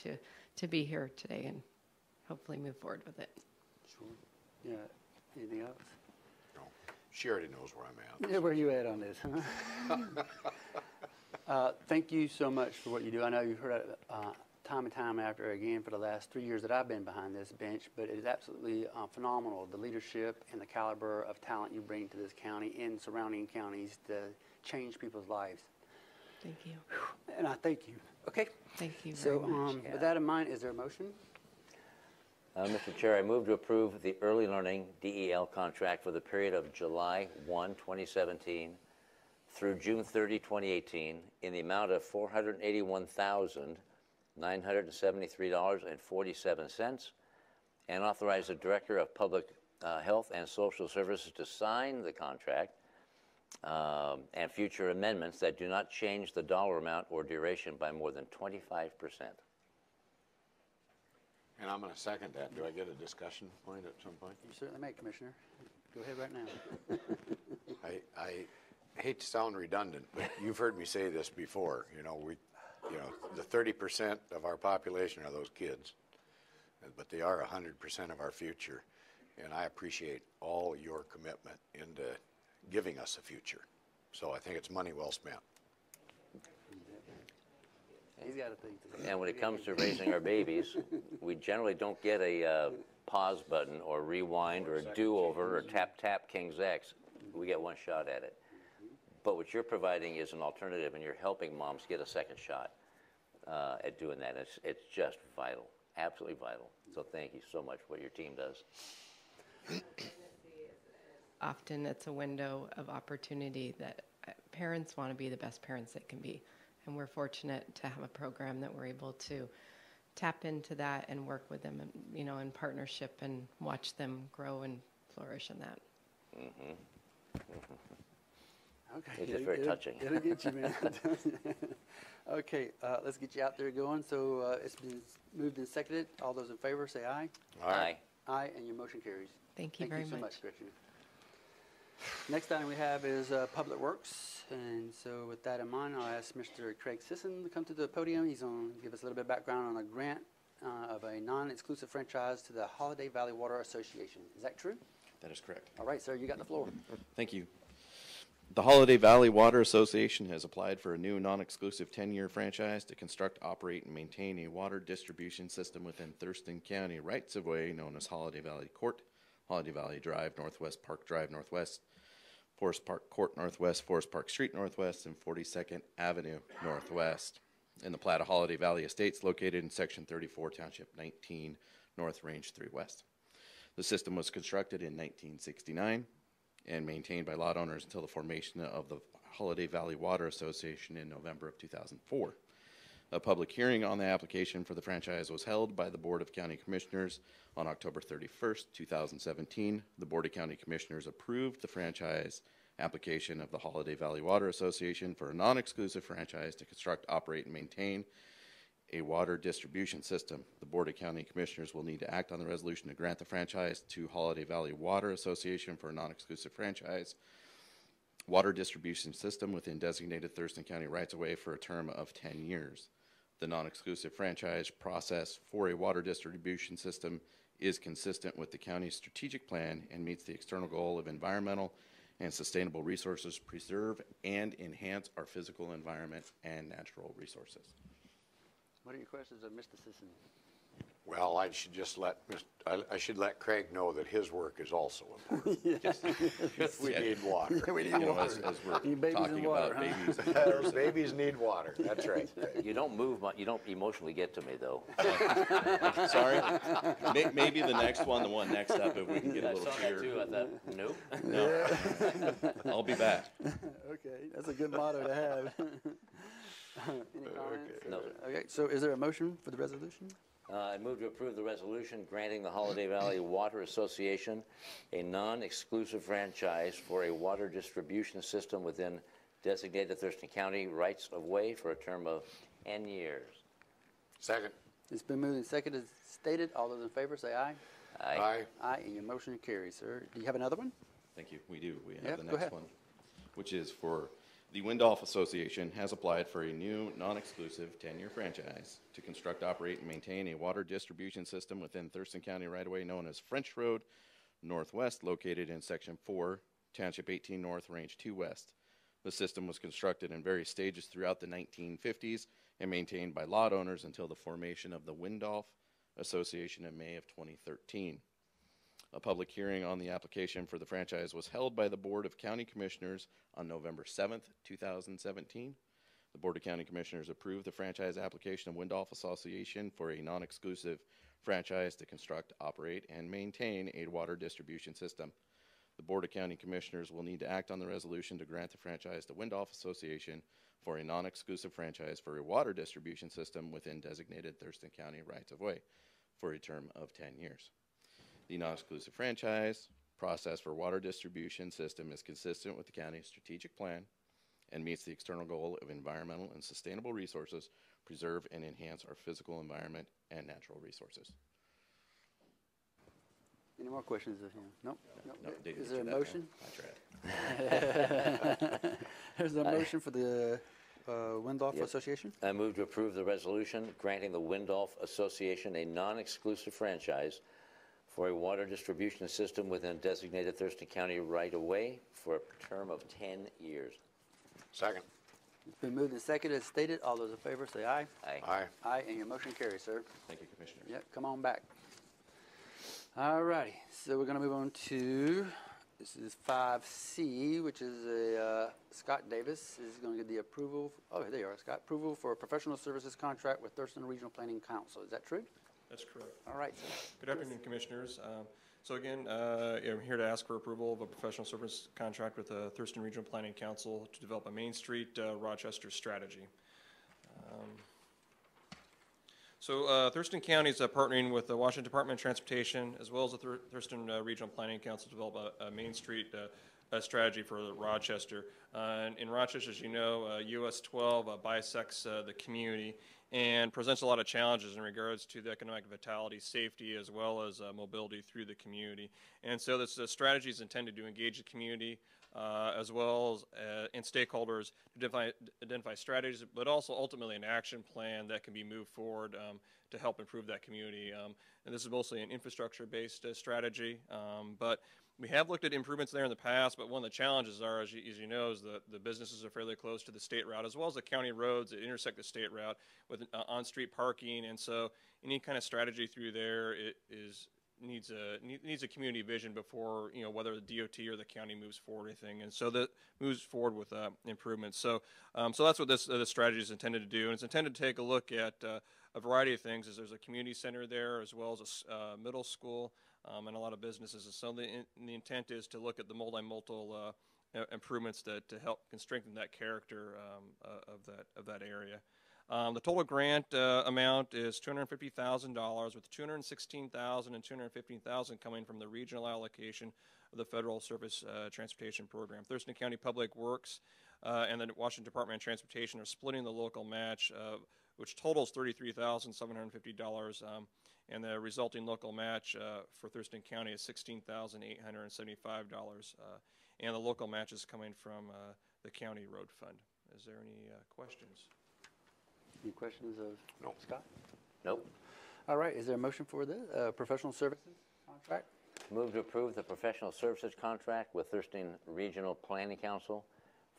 to be here today and hopefully move forward with it. Sure. Yeah. Anything else? No. She already knows where I'm at. Yeah, where you at on this? Huh? Thank you so much for what you do. I know you've heard time and time after again for the last 3 years that I've been behind this bench, but it is absolutely phenomenal, the leadership and the caliber of talent you bring to this county and surrounding counties to change people's lives. Thank you. And I thank you. Okay. Thank you very much. With that in mind, is there a motion? Mr. Chair, I move to approve the early learning DEL contract for the period of July 1, 2017 through June 30, 2018 in the amount of $481,973.47 and authorize the Director of Public Health and Social Services to sign the contract and future amendments that do not change the dollar amount or duration by more than 25%. And I'm going to second that. Do I get a discussion point at some point? You certainly may, Commissioner. Go ahead right now. I hate to sound redundant, but you've heard me say this before. The 30% of our population are those kids, but they are 100% of our future. And I appreciate all your commitment into giving us a future. So I think it's money well spent. He's got a thing to say. And when it comes to raising our babies, we generally don't get a pause button or rewind or a do-over or tap King's X. We get one shot at it. But what you're providing is an alternative, and you're helping moms get a second shot at doing that. It's just vital, absolutely vital. So thank you so much for what your team does. Often it's a window of opportunity that parents want to be the best parents they can be. And we're fortunate to have a program that we're able to tap into that and work with them, in partnership and watch them grow and flourish in that. Mm-hmm. Okay. It's just very touching. It'll get you, man. Okay, let's get you out there going. So it's been moved and seconded. All those in favor say aye. Aye. Aye, and your motion carries. Thank you very Thank you so much. much, Gretchen. Next item we have is Public Works. And so with that in mind, I'll ask Mr. Craig Sisson to come to the podium. He's going to give us a little bit of background on a grant of a non-exclusive franchise to the Holiday Valley Water Association. Is that true? That is correct. All right, sir, you got the floor. Thank you. The Holiday Valley Water Association has applied for a new non-exclusive 10-year franchise to construct, operate, and maintain a water distribution system within Thurston County rights-of-way known as Holiday Valley Court, Holiday Valley Drive, Northwest Park Drive, Northwest, Forest Park Court, Northwest, Forest Park Street, Northwest, and 42nd Avenue, Northwest. In the plat of Holiday Valley Estates located in Section 34, Township 19, North Range 3 West. The system was constructed in 1969 and maintained by lot owners until the formation of the Holiday Valley Water Association in November of 2004. A public hearing on the application for the franchise was held by the Board of County Commissioners on October 31st, 2017. The Board of County Commissioners approved the franchise application of the Holiday Valley Water Association for a non-exclusive franchise to construct, operate, and maintain a water distribution system. The Board of County Commissioners will need to act on the resolution to grant the franchise to Holiday Valley Water Association for a non-exclusive franchise water distribution system within designated Thurston County rights-of-way for a term of 10 years. The non-exclusive franchise process for a water distribution system is consistent with the county's strategic plan and meets the external goal of environmental and sustainable resources, preserve and enhance our physical environment and natural resources. What are your questions of Mr. Sisson? Well, I should just let Craig know that his work is also important. We need water. We need water. As we're babies talking and about water, babies. Those babies need water. That's right. You don't move, you don't emotionally get to me, though. Sorry. Maybe the next one, the one next up, if we can get a I little saw cheer. that too. I thought, nope. No. I'll be back. Okay, that's a good motto to have. Any comments? No. Okay, so is there a motion for the resolution? I move to approve the resolution granting the Holiday Valley Water Association a non-exclusive franchise for a water distribution system within designated Thurston County rights-of-way for a term of 10 years. Second. It's been moved and seconded as stated. All those in favor say aye. Aye. Aye, and your motion carries, sir. Do you have another one? Thank you. We do. We have Yep, the go next ahead. one, which is for the Windolph Association has applied for a new non-exclusive 10-year franchise to construct, operate, and maintain a water distribution system within Thurston County right-of-way known as French Road Northwest, located in Section 4, Township 18 North, Range 2 West. The system was constructed in various stages throughout the 1950s and maintained by lot owners until the formation of the Windolph Association in May of 2013. A public hearing on the application for the franchise was held by the Board of County Commissioners on November 7th, 2017. The Board of County Commissioners approved the franchise application of Windolph Association for a non-exclusive franchise to construct, operate, and maintain a water distribution system. The Board of County Commissioners will need to act on the resolution to grant the franchise to Windolph Association for a non-exclusive franchise for a water distribution system within designated Thurston County rights-of-way for a term of 10 years. The non-exclusive franchise process for water distribution system is consistent with the county's strategic plan and meets the external goal of environmental and sustainable resources, preserve and enhance our physical environment and natural resources. Any more questions of him? Nope. No, Is there a motion? I tried. There's a motion for the Windolph Association? I move to approve the resolution granting the Windolph Association a non-exclusive franchise for a water distribution system within designated Thurston County right-of-way for a term of 10 years. Second. It's been moved and seconded as stated. All those in favor say aye. Aye. Aye. Aye, and your motion carries, sir. Thank you, Commissioner. Yep, come on back. All righty, so we're going to move on to, this is 5C, which is a, Scott Davis is going to get the approval, oh, there you are, Scott, approval for a professional services contract with Thurston Regional Planning Council. Is that true? That's correct. All right, sir. Good afternoon, Commissioners. So again, I'm here to ask for approval of a professional service contract with the Thurston Regional Planning Council to develop a Main Street Rochester strategy. Thurston County is partnering with the Washington Department of Transportation as well as the Thurston Regional Planning Council to develop a Main Street strategy for Rochester. In Rochester, as you know, US 12 bisects the community and presents a lot of challenges in regards to the economic vitality, safety, as well as mobility through the community. And so this strategy is intended to engage the community as well as and stakeholders to identify strategies, but also ultimately an action plan that can be moved forward to help improve that community. And this is mostly an infrastructure-based strategy, but we have looked at improvements there in the past, but one of the challenges are, as you know, is the businesses are fairly close to the state route, as well as the county roads that intersect the state route with on-street parking. And so any kind of strategy through there needs a community vision before, whether the DOT or the county moves forward or anything. And so that moves forward with improvements. So that's what this strategy is intended to do. And it's intended to take a look at a variety of things. There's a community center there as well as a middle school. And a lot of businesses. And so the intent is to look at the multimodal improvements to help can strengthen that character of that area. The total grant amount is $250,000, with $216,000 and $215,000 coming from the regional allocation of the Federal Surface Transportation Program. Thurston County Public Works and the Washington Department of Transportation are splitting the local match, which totals $33,750. And the resulting local match for Thurston County is $16,875. And the local match is coming from the county road fund. Is there any questions? Any questions of Scott? Nope. All right, is there a motion for the professional services contract? Move to approve the professional services contract with Thurston Regional Planning Council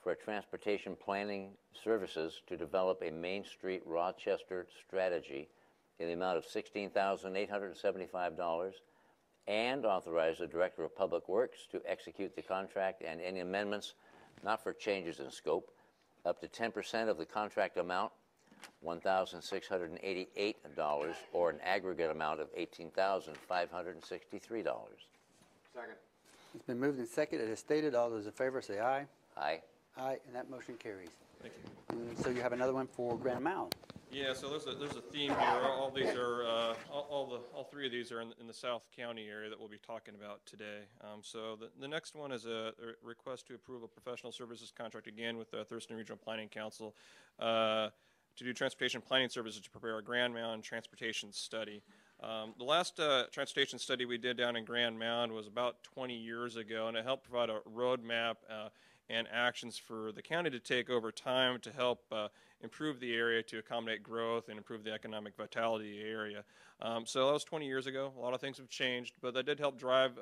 for transportation planning services to develop a Main Street Rochester strategy in the amount of $16,875, and authorize the Director of Public Works to execute the contract and any amendments, not for changes in scope, up to 10% of the contract amount, $1,688, or an aggregate amount of $18,563. Second. It's been moved and seconded as stated. All those in favor say aye. Aye. Aye, and that motion carries. Thank you. And so you have another one for Grand Mound. Yeah, so there's a theme here. All these are all three of these are in the South County area that we'll be talking about today. So the next one is a request to approve a professional services contract again with the Thurston Regional Planning Council to do transportation planning services to prepare a Grand Mound transportation study. The last transportation study we did down in Grand Mound was about 20 years ago, and it helped provide a roadmap and actions for the county to take over time to help improve the area to accommodate growth and improve the economic vitality of the area. So that was 20 years ago. A lot of things have changed, but that did help drive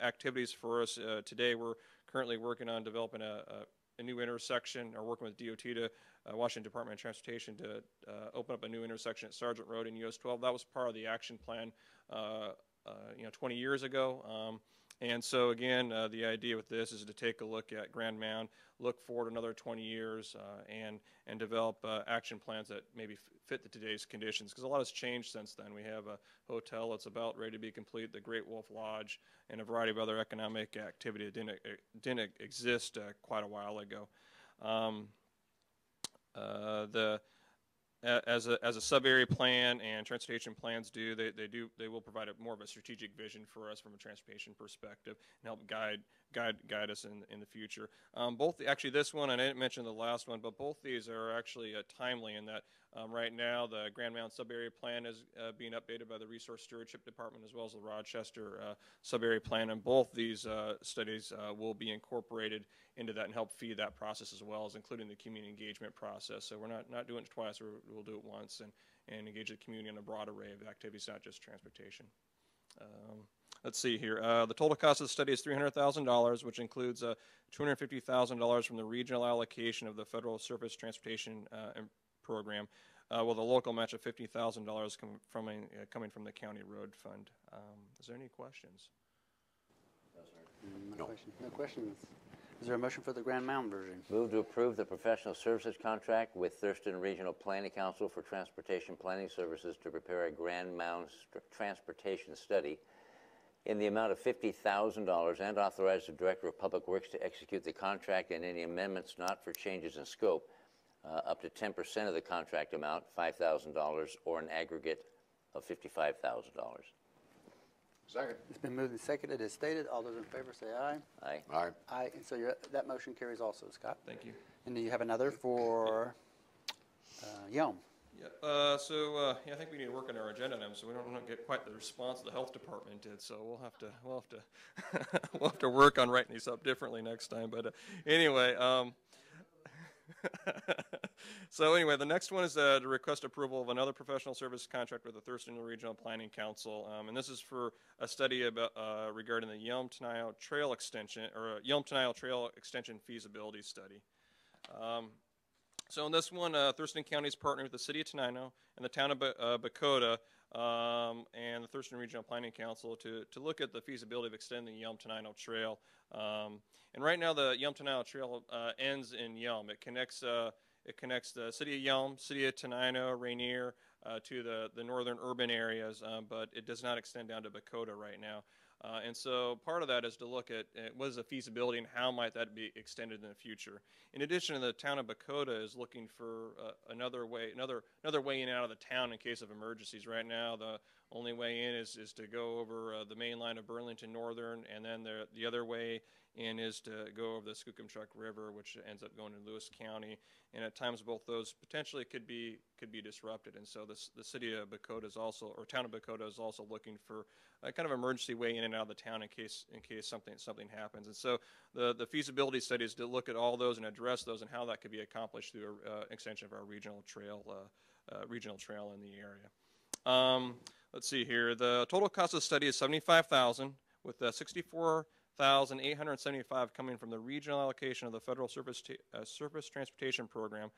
activities for us. Today we're currently working on developing a a new intersection, or working with DOT to Washington Department of Transportation to open up a new intersection at Sargent Road in US 12. That was part of the action plan 20 years ago. And so again, the idea with this is to take a look at Grand Mound, look forward another 20 years, and develop action plans that maybe fit today's conditions. Because a lot has changed since then. We have a hotel that's about ready to be complete, the Great Wolf Lodge, and a variety of other economic activity that didn't exist quite a while ago. As a sub-area plan and transportation plans do, they will provide more of a strategic vision for us from a transportation perspective and help guide us in the future. Actually this one, and I didn't mention the last one, but both these are actually timely in that right now the Grand Mound sub-area plan is being updated by the Resource Stewardship Department as well as the Rochester sub-area plan, and both these studies will be incorporated into that and help feed that process as well as including the community engagement process. So we're not doing it twice, we'll do it once and engage the community in a broad array of activities, not just transportation. Let's see here. The total cost of the study is $300,000, which includes $250,000 from the regional allocation of the Federal Surface Transportation Program, with a local match of $50,000 coming from the county road fund. Is there any questions? No questions. Is there a motion for the Grand Mound version? Move to approve the professional services contract with Thurston Regional Planning Council for transportation planning services to prepare a Grand Mound transportation study in the amount of $50,000 and authorize the Director of Public Works to execute the contract and any amendments not for changes in scope up to 10% of the contract amount, $5,000, or an aggregate of $55,000. Second. It's been moved and seconded as stated. All those in favor say aye. Aye. Aye. Aye. And so that motion carries also, Scott. Thank you. And do you have another for Yelm? Yeah, I think we need to work on our agenda items, so we don't get quite the response the health department did. So we'll have to work on writing these up differently next time. But anyway, the next one is to request approval of another professional service contract with the Thurston Regional Planning Council, and this is for a study about regarding the Yelm-Tenino Trail Extension or Yelm-Tenino Trail Extension feasibility study. So in this one, Thurston County is partnering with the City of Tenino and the Town of Bakota and the Thurston Regional Planning Council to look at the feasibility of extending the Yelm-Tenino Trail. And right now, the Yelm-Tenino Trail ends in Yelm. It connects the City of Yelm, City of Tenino, Rainier to the northern urban areas, but it does not extend down to Bakota right now. And so part of that is to look at what is the feasibility and how might that be extended in the future. In addition, the town of Bakota is looking for another way in and out of the town in case of emergencies. Right now, the only way in is to go over the main line of Burlington Northern, and then the other way in is to go over the Skookumchuck River, which ends up going to Lewis County. And at times, both those potentially could be disrupted. And so the city of Bakota is also, or town of Bakota is also looking for a kind of emergency way in and out of the town in case something happens. And so the feasibility study is to look at all those and address those and how that could be accomplished through an extension of our regional trail in the area. Let's see here. The total cost of the study is $75,000, with $64,875 coming from the regional allocation of the Federal Surface Transportation Program,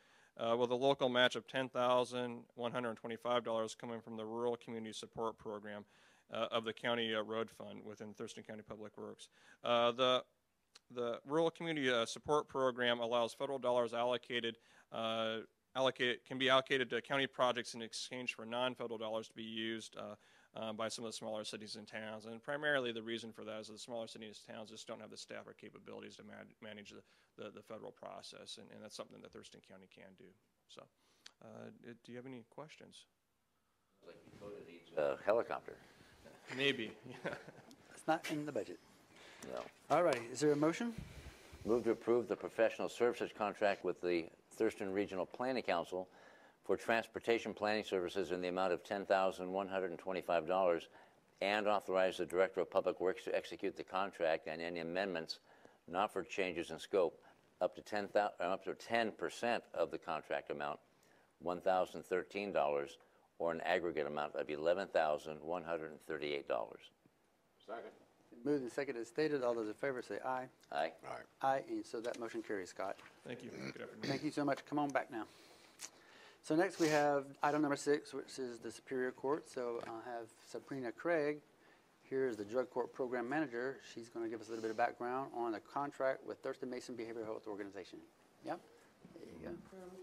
with a local match of $10,125 coming from the Rural Community Support Program of the County Road Fund within Thurston County Public Works. The Rural Community Support Program allows federal dollars can be allocated to county projects in exchange for non-federal dollars to be used by some of the smaller cities and towns. And primarily the reason for that is the smaller cities and towns just don't have the staff or capabilities to manage the federal process, and that's something that Thurston County can do. So do you have any questions? Like Dakota needs a helicopter. Maybe. It's not in the budget. No. All right, is there a motion? Move to approve the professional services contract with the Thurston Regional Planning Council for transportation planning services in the amount of $10,125 and authorize the Director of Public Works to execute the contract and any amendments not for changes in scope up to 10% of the contract amount, $1,013, or an aggregate amount of $11,138. Second. Moved and seconded as stated. All those in favor say aye. Aye. All right. Aye, and so that motion carries, Scott. Thank you. Good afternoon. Thank you so much. Come on back now. So next we have item number 6, which is the Superior Court. So I'll have Sabrina Craig. Here is the Drug Court Program Manager. She's going to give us a little bit of background on the contract with Thurston Mason Behavioral Health Organization. Yep. There you go.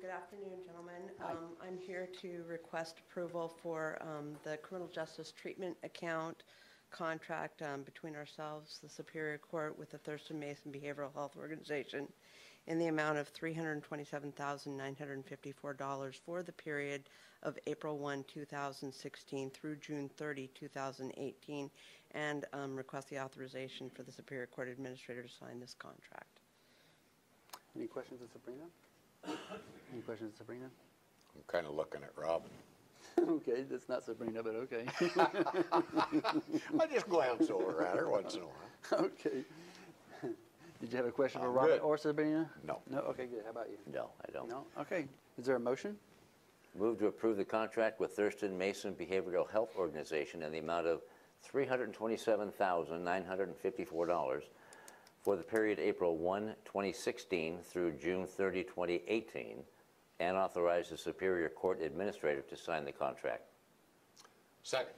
Good afternoon, gentlemen. Hi. I'm here to request approval for the criminal justice treatment account contract between ourselves, the Superior Court, with the Thurston Mason Behavioral Health Organization in the amount of $327,954 for the period of April 1, 2016 through June 30, 2018, and request the authorization for the Superior Court Administrator to sign this contract. Any questions of Sabrina? Any questions of Sabrina? I'm kind of looking at Robin. Okay, that's not Sabrina, but okay. I just glance over at her once in a while. Okay. Did you have a question for I'm Robin good. or Sabrina? No. No? Okay, good. How about you? No, I don't. No? Okay. Is there a motion? Move to approve the contract with Thurston Mason Behavioral Health Organization in the amount of $327,954 for the period April 1, 2016 through June 30, 2018, and authorize the Superior Court Administrator to sign the contract. Second.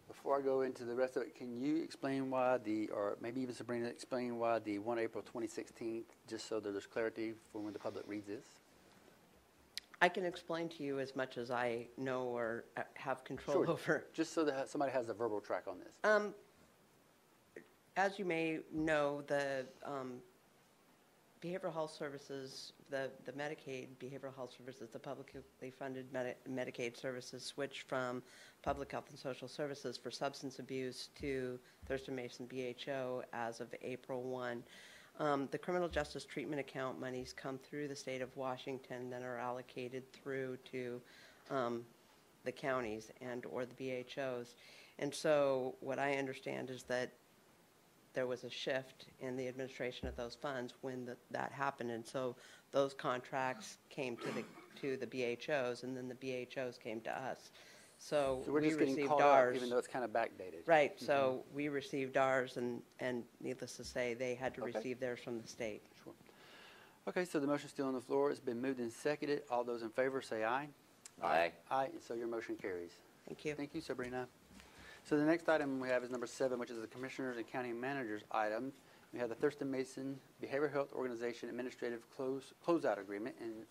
Before I go into the rest of it, can you explain why or maybe even Sabrina, explain why the 1 April 2016, just so that there's clarity for when the public reads this? I can explain to you as much as I know or have control over. Just so that somebody has a verbal track on this. As you may know, the behavioral health services, the Medicaid behavioral health services, the publicly funded Medicaid services switched from Public Health and Social Services for substance abuse to Thurston Mason BHO as of April 1. The criminal justice treatment account monies come through the state of Washington, then are allocated through to the counties and or the BHOs. And so what I understand is that there was a shift in the administration of those funds when that happened, and so those contracts came to the BHOs, and then the BHOs came to us. So we're we just getting received caught ours, up, even though it's kind of backdated. right? So we received ours, and needless to say, they had to receive theirs from the state. Sure. Okay, so the motion's still on the floor. It's been moved and seconded. All those in favor say aye. Aye. Aye, and so your motion carries. Thank you. Thank you, Sabrina. So the next item we have is number 7, which is the Commissioners and County Managers item. We have the Thurston Mason Behavioral Health Organization Administrative Closeout Agreement, and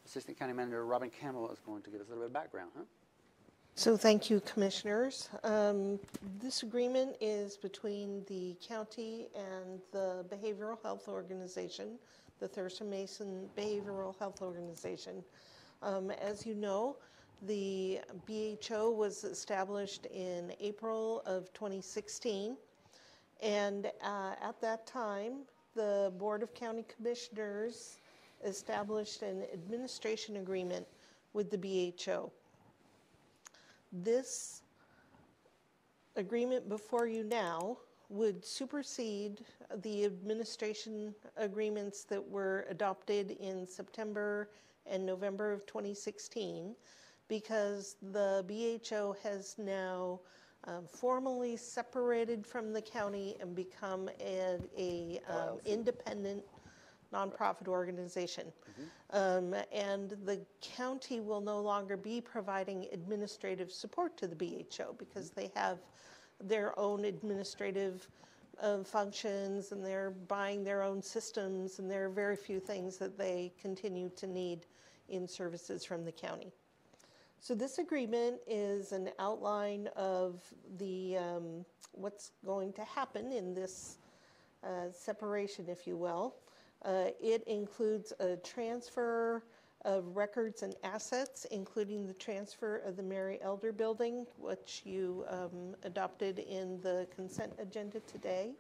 Assistant County Manager Robin Campbell is going to give us a little bit of background, huh? So thank you, Commissioners. This agreement is between the county and the Behavioral Health Organization, the Thurston Mason Behavioral Health Organization. As you know, the BHO was established in April of 2016, and at that time, the Board of County Commissioners established an administration agreement with the BHO. This agreement before you now would supersede the administration agreements that were adopted in September and November of 2016, because the BHO has now formally separated from the county and become an independent nonprofit organization. And the county will no longer be providing administrative support to the BHO because they have their own administrative functions, and they're buying their own systems, and there are very few things that they continue to need in services from the county. So this agreement is an outline of the what's going to happen in this separation, if you will. It includes a transfer of records and assets, including the transfer of the Mary Elder Building, which you adopted in the consent agenda today.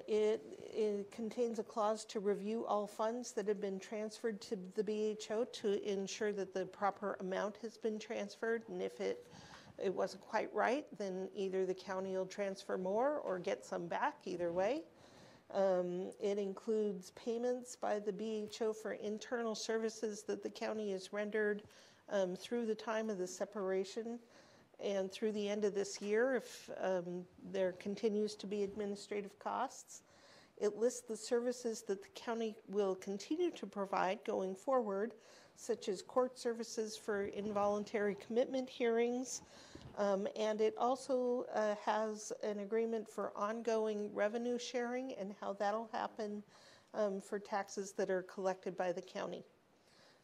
It contains a clause to review all funds that have been transferred to the BHO to ensure that the proper amount has been transferred, and if it wasn't quite right, then either the county will transfer more or get some back, either way. It includes payments by the BHO for internal services that the county has rendered through the time of the separation, and through the end of this year if there continues to be administrative costs. It lists the services that the county will continue to provide going forward, such as court services for involuntary commitment hearings, and it also has an agreement for ongoing revenue sharing and how that'll happen for taxes that are collected by the county.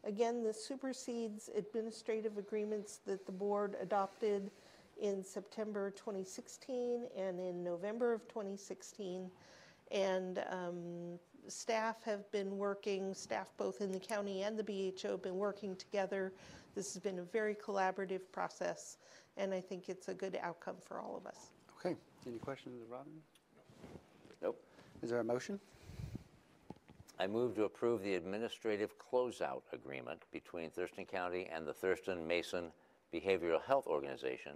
Again, this supersedes administrative agreements that the board adopted in September 2016 and in November of 2016. And staff have been working, staff both in the county and the BHO have been working together. This has been a very collaborative process, and I think it's a good outcome for all of us. Okay. Any questions of Robin? Nope. Is there a motion? I move to approve the administrative closeout agreement between Thurston County and the Thurston Mason Behavioral Health Organization,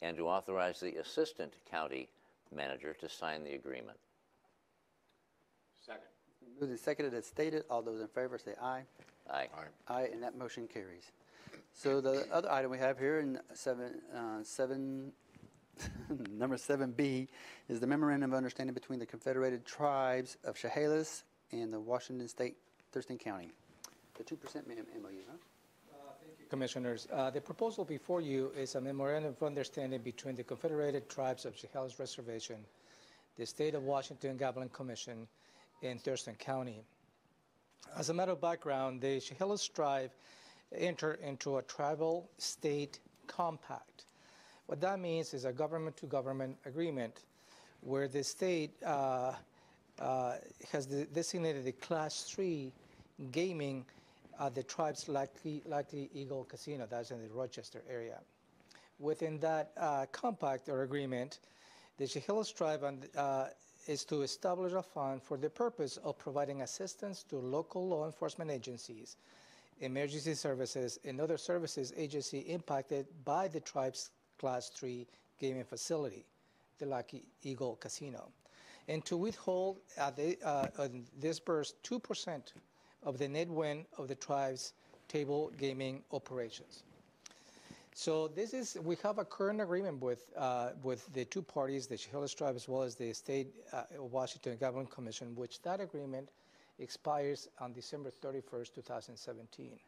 and to authorize the Assistant County Manager to sign the agreement. Second. Moved and seconded as stated. All those in favor say aye. Aye. Aye, and that motion carries. So the other item we have here in number 7B is the Memorandum of Understanding between the Confederated Tribes of Chehalis and the Washington State, Thurston County. The 2% MOU, huh? Thank you, Commissioners. The proposal before you is a memorandum of understanding between the Confederated Tribes of Chehalis Reservation, the State of Washington Gambling Commission, and Thurston County. As a matter of background, the Chehalis tribe entered into a tribal state compact. What that means is a government-to-government agreement where the state has designated the Class 3 gaming the tribe's Likely Eagle Casino, that's in the Rochester area. Within that compact or agreement, the Chehalis tribe is to establish a fund for the purpose of providing assistance to local law enforcement agencies, emergency services, and other services agency impacted by the tribe's Class 3 gaming facility, the Lucky Eagle Casino, and to withhold disburse 2% of the net win of the tribe's table gaming operations. So we have a current agreement with the two parties, the Chehalis tribe as well as the State Washington Gambling Commission, which that agreement expires on December 31st, 2017.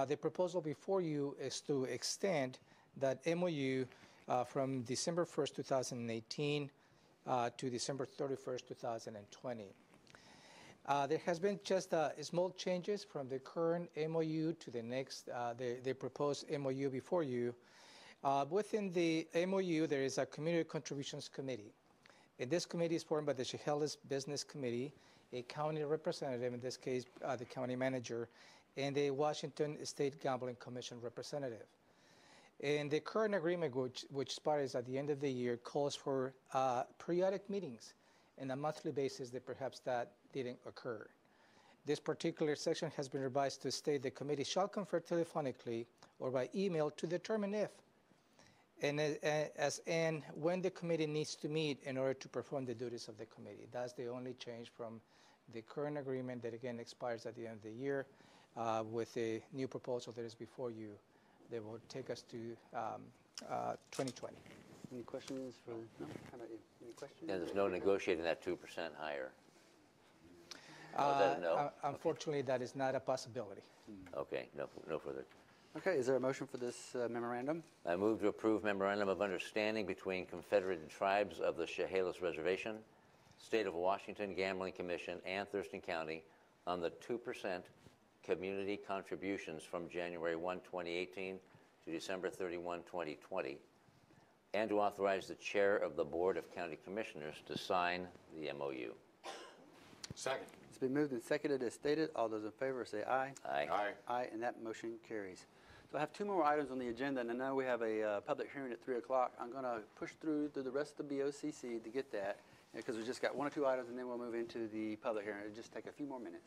The proposal before you is to extend that MOU from December 1st, 2018 to December 31st, 2020. There has been just small changes from the current MOU to the next, the proposed MOU before you. Within the MOU, there is a Community Contributions Committee. And this committee is formed by the Chehalis Business Committee, a county representative, in this case, the county manager, and a Washington State Gambling Commission representative. And the current agreement, which expires at the end of the year, calls for periodic meetings on a monthly basis that perhaps that didn't occur. This particular section has been revised to state the committee shall confer telephonically or by email to determine if and when the committee needs to meet in order to perform the duties of the committee. That's the only change from the current agreement that again expires at the end of the year with a new proposal that is before you that will take us to 2020. Any questions for, no? How about you? Any questions? And there's no negotiating that 2% higher. Is that a no? Unfortunately, that is not a possibility. Okay, no further. Okay, is there a motion for this memorandum? I move to approve memorandum of understanding between Confederated Tribes of the Chehalis Reservation, State of Washington Gambling Commission, and Thurston County on the 2% community contributions from January 1, 2018 to December 31, 2020, and to authorize the chair of the Board of County Commissioners to sign the MOU. Second. It's been moved and seconded as stated. All those in favor say aye. Aye. Aye. Aye, and that motion carries. So I have two more items on the agenda, and I know we have a public hearing at 3 o'clock. I'm going to push through the rest of the BoCC to get that, because we just got one or two items, and then we'll move into the public hearing. It'll just take a few more minutes.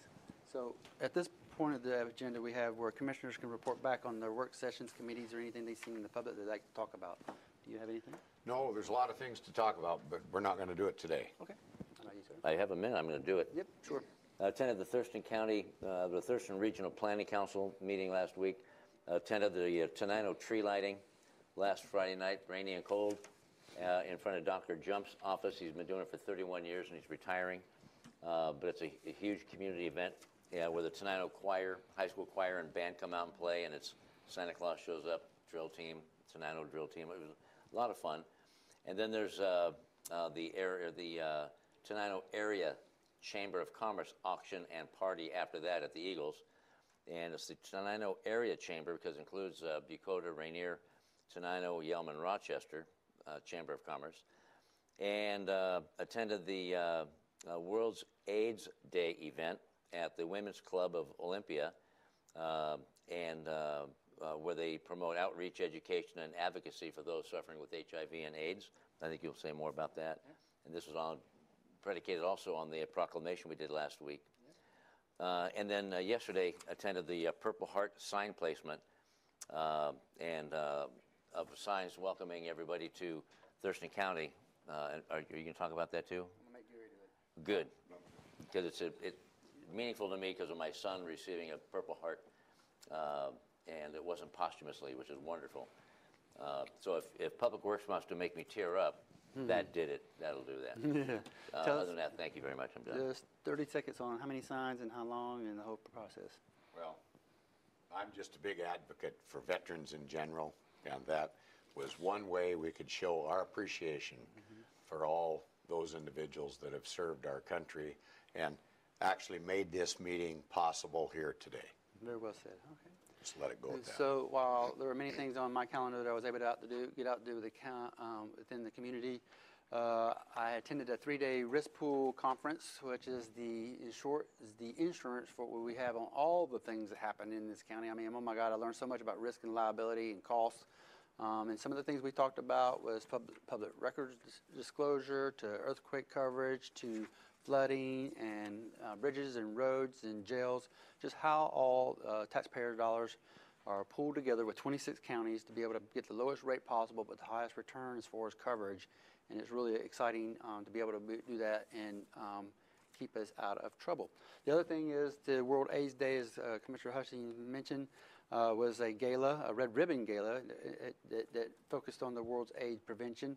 So at this point of the agenda, we have where commissioners can report back on their work sessions, committees, or anything they've seen in the public they'd like to talk about. Do you have anything? No, there's a lot of things to talk about, but we're not going to do it today. Okay. How about you, sir? I have a minute. I'm going to do it. Yep, sure. Attended the Thurston County, the Thurston Regional Planning Council meeting last week. Attended the Tenino tree lighting. last Friday night, rainy and cold, in front of Dr. Jump's office. He's been doing it for 31 years and he's retiring. But it's a huge community event where the Tenino Choir, high school choir and band come out and play, and it's Santa Claus shows up, drill team, Tenino drill team. It was a lot of fun. And then there's the Tenino Area Chamber of Commerce auction and party after that at the Eagles. And it's the Tenino Area Chamber because it includes Bucota, Rainier, Tenino, Yelman, Rochester Chamber of Commerce. And attended the World's AIDS Day event at the Women's Club of Olympia, where they promote outreach, education, and advocacy for those suffering with HIV and AIDS. I think you'll say more about that. Yeah. And this was predicated also on the proclamation we did last week. Yeah. And then yesterday attended the Purple Heart sign placement of signs welcoming everybody to Thurston County. Are you going to talk about that too? Good, because it's meaningful to me because of my son receiving a Purple Heart, and it wasn't posthumously, which is wonderful. So if Public Works wants to make me tear up, that did it. That'll do that. Yeah. Other than that, thank you very much. I'm done. Just 30 seconds on how many signs and how long and the whole process. Well, I'm just a big advocate for veterans in general, and that was one way we could show our appreciation for all those individuals that have served our country and actually made this meeting possible here today. Very well said. Okay. Just let it go at that. So while there were many things on my calendar that I was able to get out to do within the community, I attended a 3-day risk pool conference, which is the insurance for what we have on all the things that happen in this county. I mean, oh my God, I learned so much about risk and liability and costs. And some of the things we talked about was public records disclosure, to earthquake coverage, to flooding and bridges and roads and jails, just how all taxpayer dollars are pulled together with 26 counties to be able to get the lowest rate possible but the highest return as far as coverage. And it's really exciting to be able to do that and keep us out of trouble. The other thing is the World AIDS Day, as Commissioner Hutchings mentioned, was a gala, a red ribbon gala that focused on the world's AIDS prevention.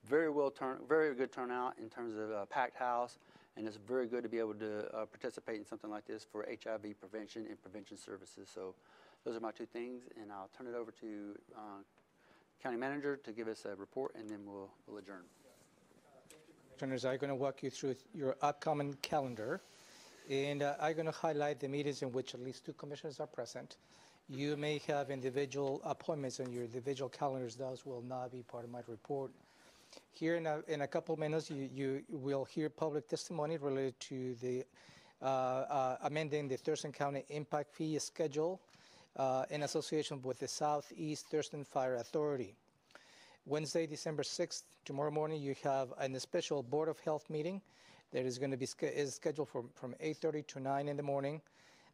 Very good turnout in terms of packed house, and it's very good to be able to participate in something like this for HIV prevention and prevention services. So those are my two things, and I'll turn it over to County Manager to give us a report, and then we'll adjourn. Commissioners, I'm going to walk you through your upcoming calendar, and I'm going to highlight the meetings in which at least 2 commissioners are present. You may have individual appointments on your individual calendars. Those will not be part of my report. Here in a couple of minutes, you will hear public testimony related to the amending the Thurston County impact fee schedule in association with the Southeast Thurston Fire Authority. Wednesday, December 6th, tomorrow morning, you have a special Board of Health meeting that is going to be scheduled from 8:30 to 9 in the morning.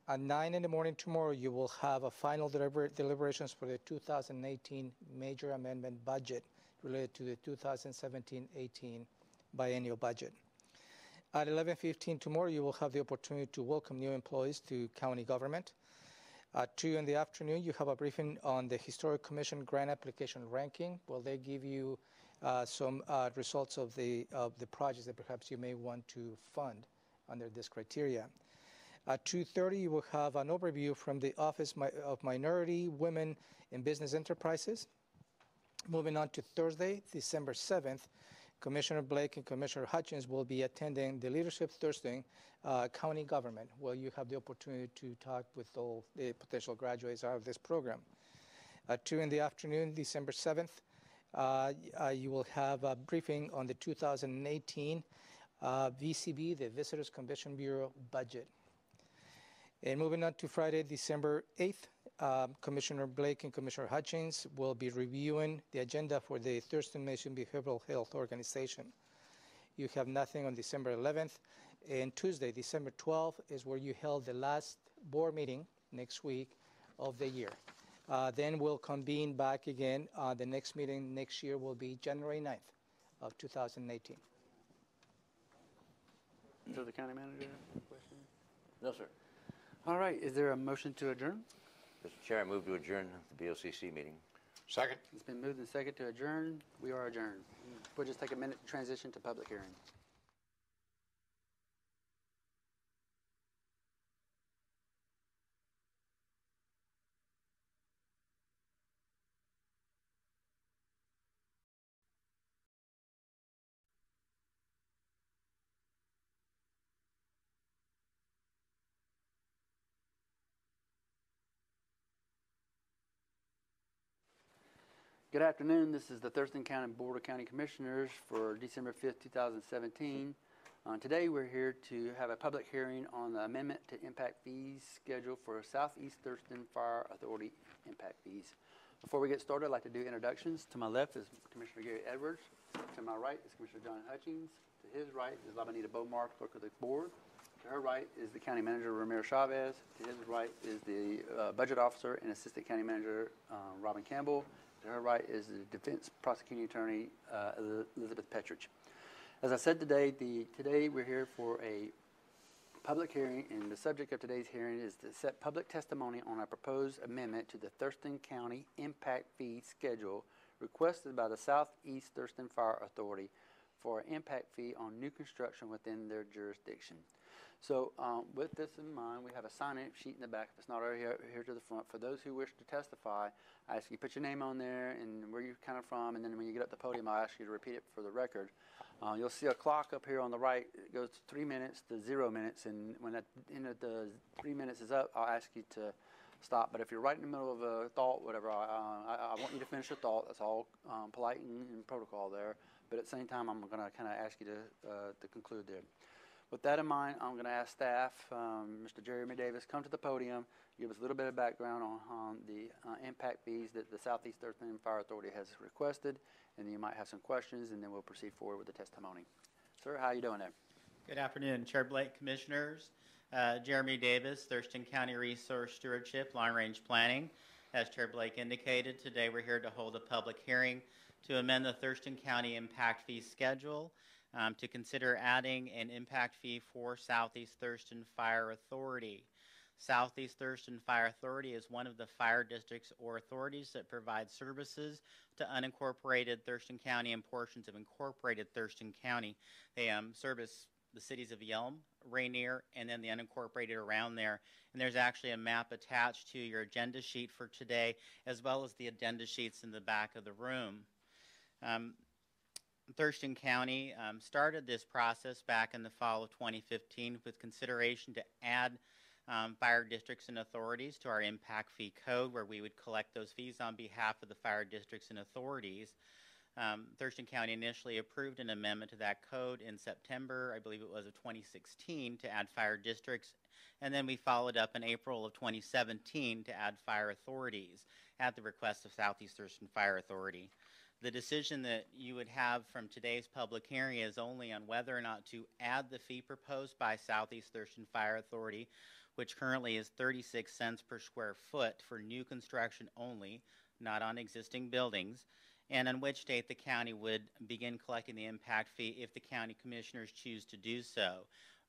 At 9 in the morning tomorrow, you will have a final deliberations for the 2018 major amendment budget related to the 2017-18 biennial budget. At 11:15 tomorrow, you will have the opportunity to welcome new employees to county government. At 2 in the afternoon, you have a briefing on the Historic Commission grant application ranking. Well, they give you some results of the projects that perhaps you may want to fund under this criteria. At 2:30, you will have an overview from the Office of Minority, Women, and Business Enterprises. Moving on to Thursday, December 7th, Commissioner Blake and Commissioner Hutchins will be attending the Leadership Thurston County Government, where you have the opportunity to talk with all the potential graduates out of this program. At 2 in the afternoon, December 7th, you will have a briefing on the 2018 VCB, the Visitors Convention Bureau budget. And moving on to Friday, December 8th, Commissioner Blake and Commissioner Hutchins will be reviewing the agenda for the Thurston Mission Behavioral Health Organization. You have nothing on December 11th. And Tuesday, December 12th, is where you held the last board meeting next week of the year. Then we'll convene back again. The next meeting next year will be January 9th of 2018. So the County Manager have a question? No, sir. All right, is there a motion to adjourn? Mr. Chair, I move to adjourn the BoCC meeting. Second. It's been moved and second to adjourn. We are adjourned. We'll just take a minute to transition to public hearing. Good afternoon. This is the Thurston County Board of County Commissioners for December 5th, 2017. Today we're here to have a public hearing on the amendment to impact fees schedule for Southeast Thurston Fire Authority impact fees. Before we get started, I'd like to do introductions. To my left is Commissioner Gary Edwards. To my right is Commissioner John Hutchings. To his right is Labanita Bomar, Clerk of the Board. To her right is the County Manager, Ramiro Chavez. To his right is the Budget Officer and Assistant County Manager, Robin Campbell. To her right is the Defense Prosecuting Attorney, Elizabeth Petridge. As I said today we're here for a public hearing, and the subject of today's hearing is to set public testimony on a proposed amendment to the Thurston County impact fee schedule requested by the Southeast Thurston Fire Authority for an impact fee on new construction within their jurisdiction. So with this in mind, we have a sign-in sheet in the back. If it's not already here to the front, for those who wish to testify, I ask you to put your name on there and where you're kind of from, and then when you get up the podium, I ask you to repeat it for the record. You'll see a clock up here on the right. It goes 3 minutes to 0 minutes, and when the end of the 3 minutes is up, I'll ask you to stop. But if you're right in the middle of a thought, whatever, I want you to finish your thought. That's all polite and protocol there. But at the same time, I'm going to kind of ask you to conclude there. With that in mind, I'm going to ask staff, Mr. Jeremy Davis, come to the podium, give us a little bit of background on the impact fees that the Southeast Thurston Fire Authority has requested, and then you might have some questions, and then we'll proceed forward with the testimony. Sir, how are you doing there? Good afternoon, Chair Blake, Commissioners. Jeremy Davis, Thurston County Resource Stewardship, Long Range Planning. As Chair Blake indicated, today we're here to hold a public hearing to amend the Thurston County impact fee schedule to consider adding an impact fee for Southeast Thurston Fire Authority. Southeast Thurston Fire Authority is one of the fire districts or authorities that provide services to unincorporated Thurston County and portions of incorporated Thurston County. They service the cities of Yelm, Rainier, and then the unincorporated around there. And there's actually a map attached to your agenda sheet for today, as well as the addenda sheets in the back of the room. Thurston County started this process back in the fall of 2015 with consideration to add fire districts and authorities to our impact fee code, where we would collect those fees on behalf of the fire districts and authorities. Thurston County initially approved an amendment to that code in September, I believe it was, of 2016 to add fire districts, and then we followed up in April of 2017 to add fire authorities at the request of Southeast Thurston Fire Authority. The decision that you would have from today's public hearing is only on whether or not to add the fee proposed by Southeast Thurston Fire Authority, which currently is 36 cents per square foot for new construction only, not on existing buildings, and on which date the county would begin collecting the impact fee if the county commissioners choose to do so.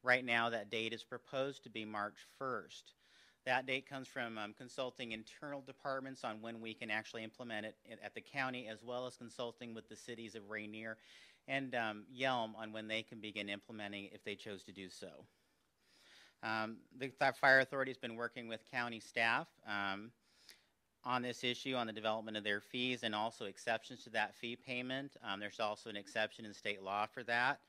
Right now, that date is proposed to be March 1st. That date comes from consulting internal departments on when we can actually implement it at the county, as well as consulting with the cities of Rainier and Yelm on when they can begin implementing it if they chose to do so. The Fire Authority has been working with county staff on this issue, on the development of their fees, and also exceptions to that fee payment. There's also an exception in state law for that.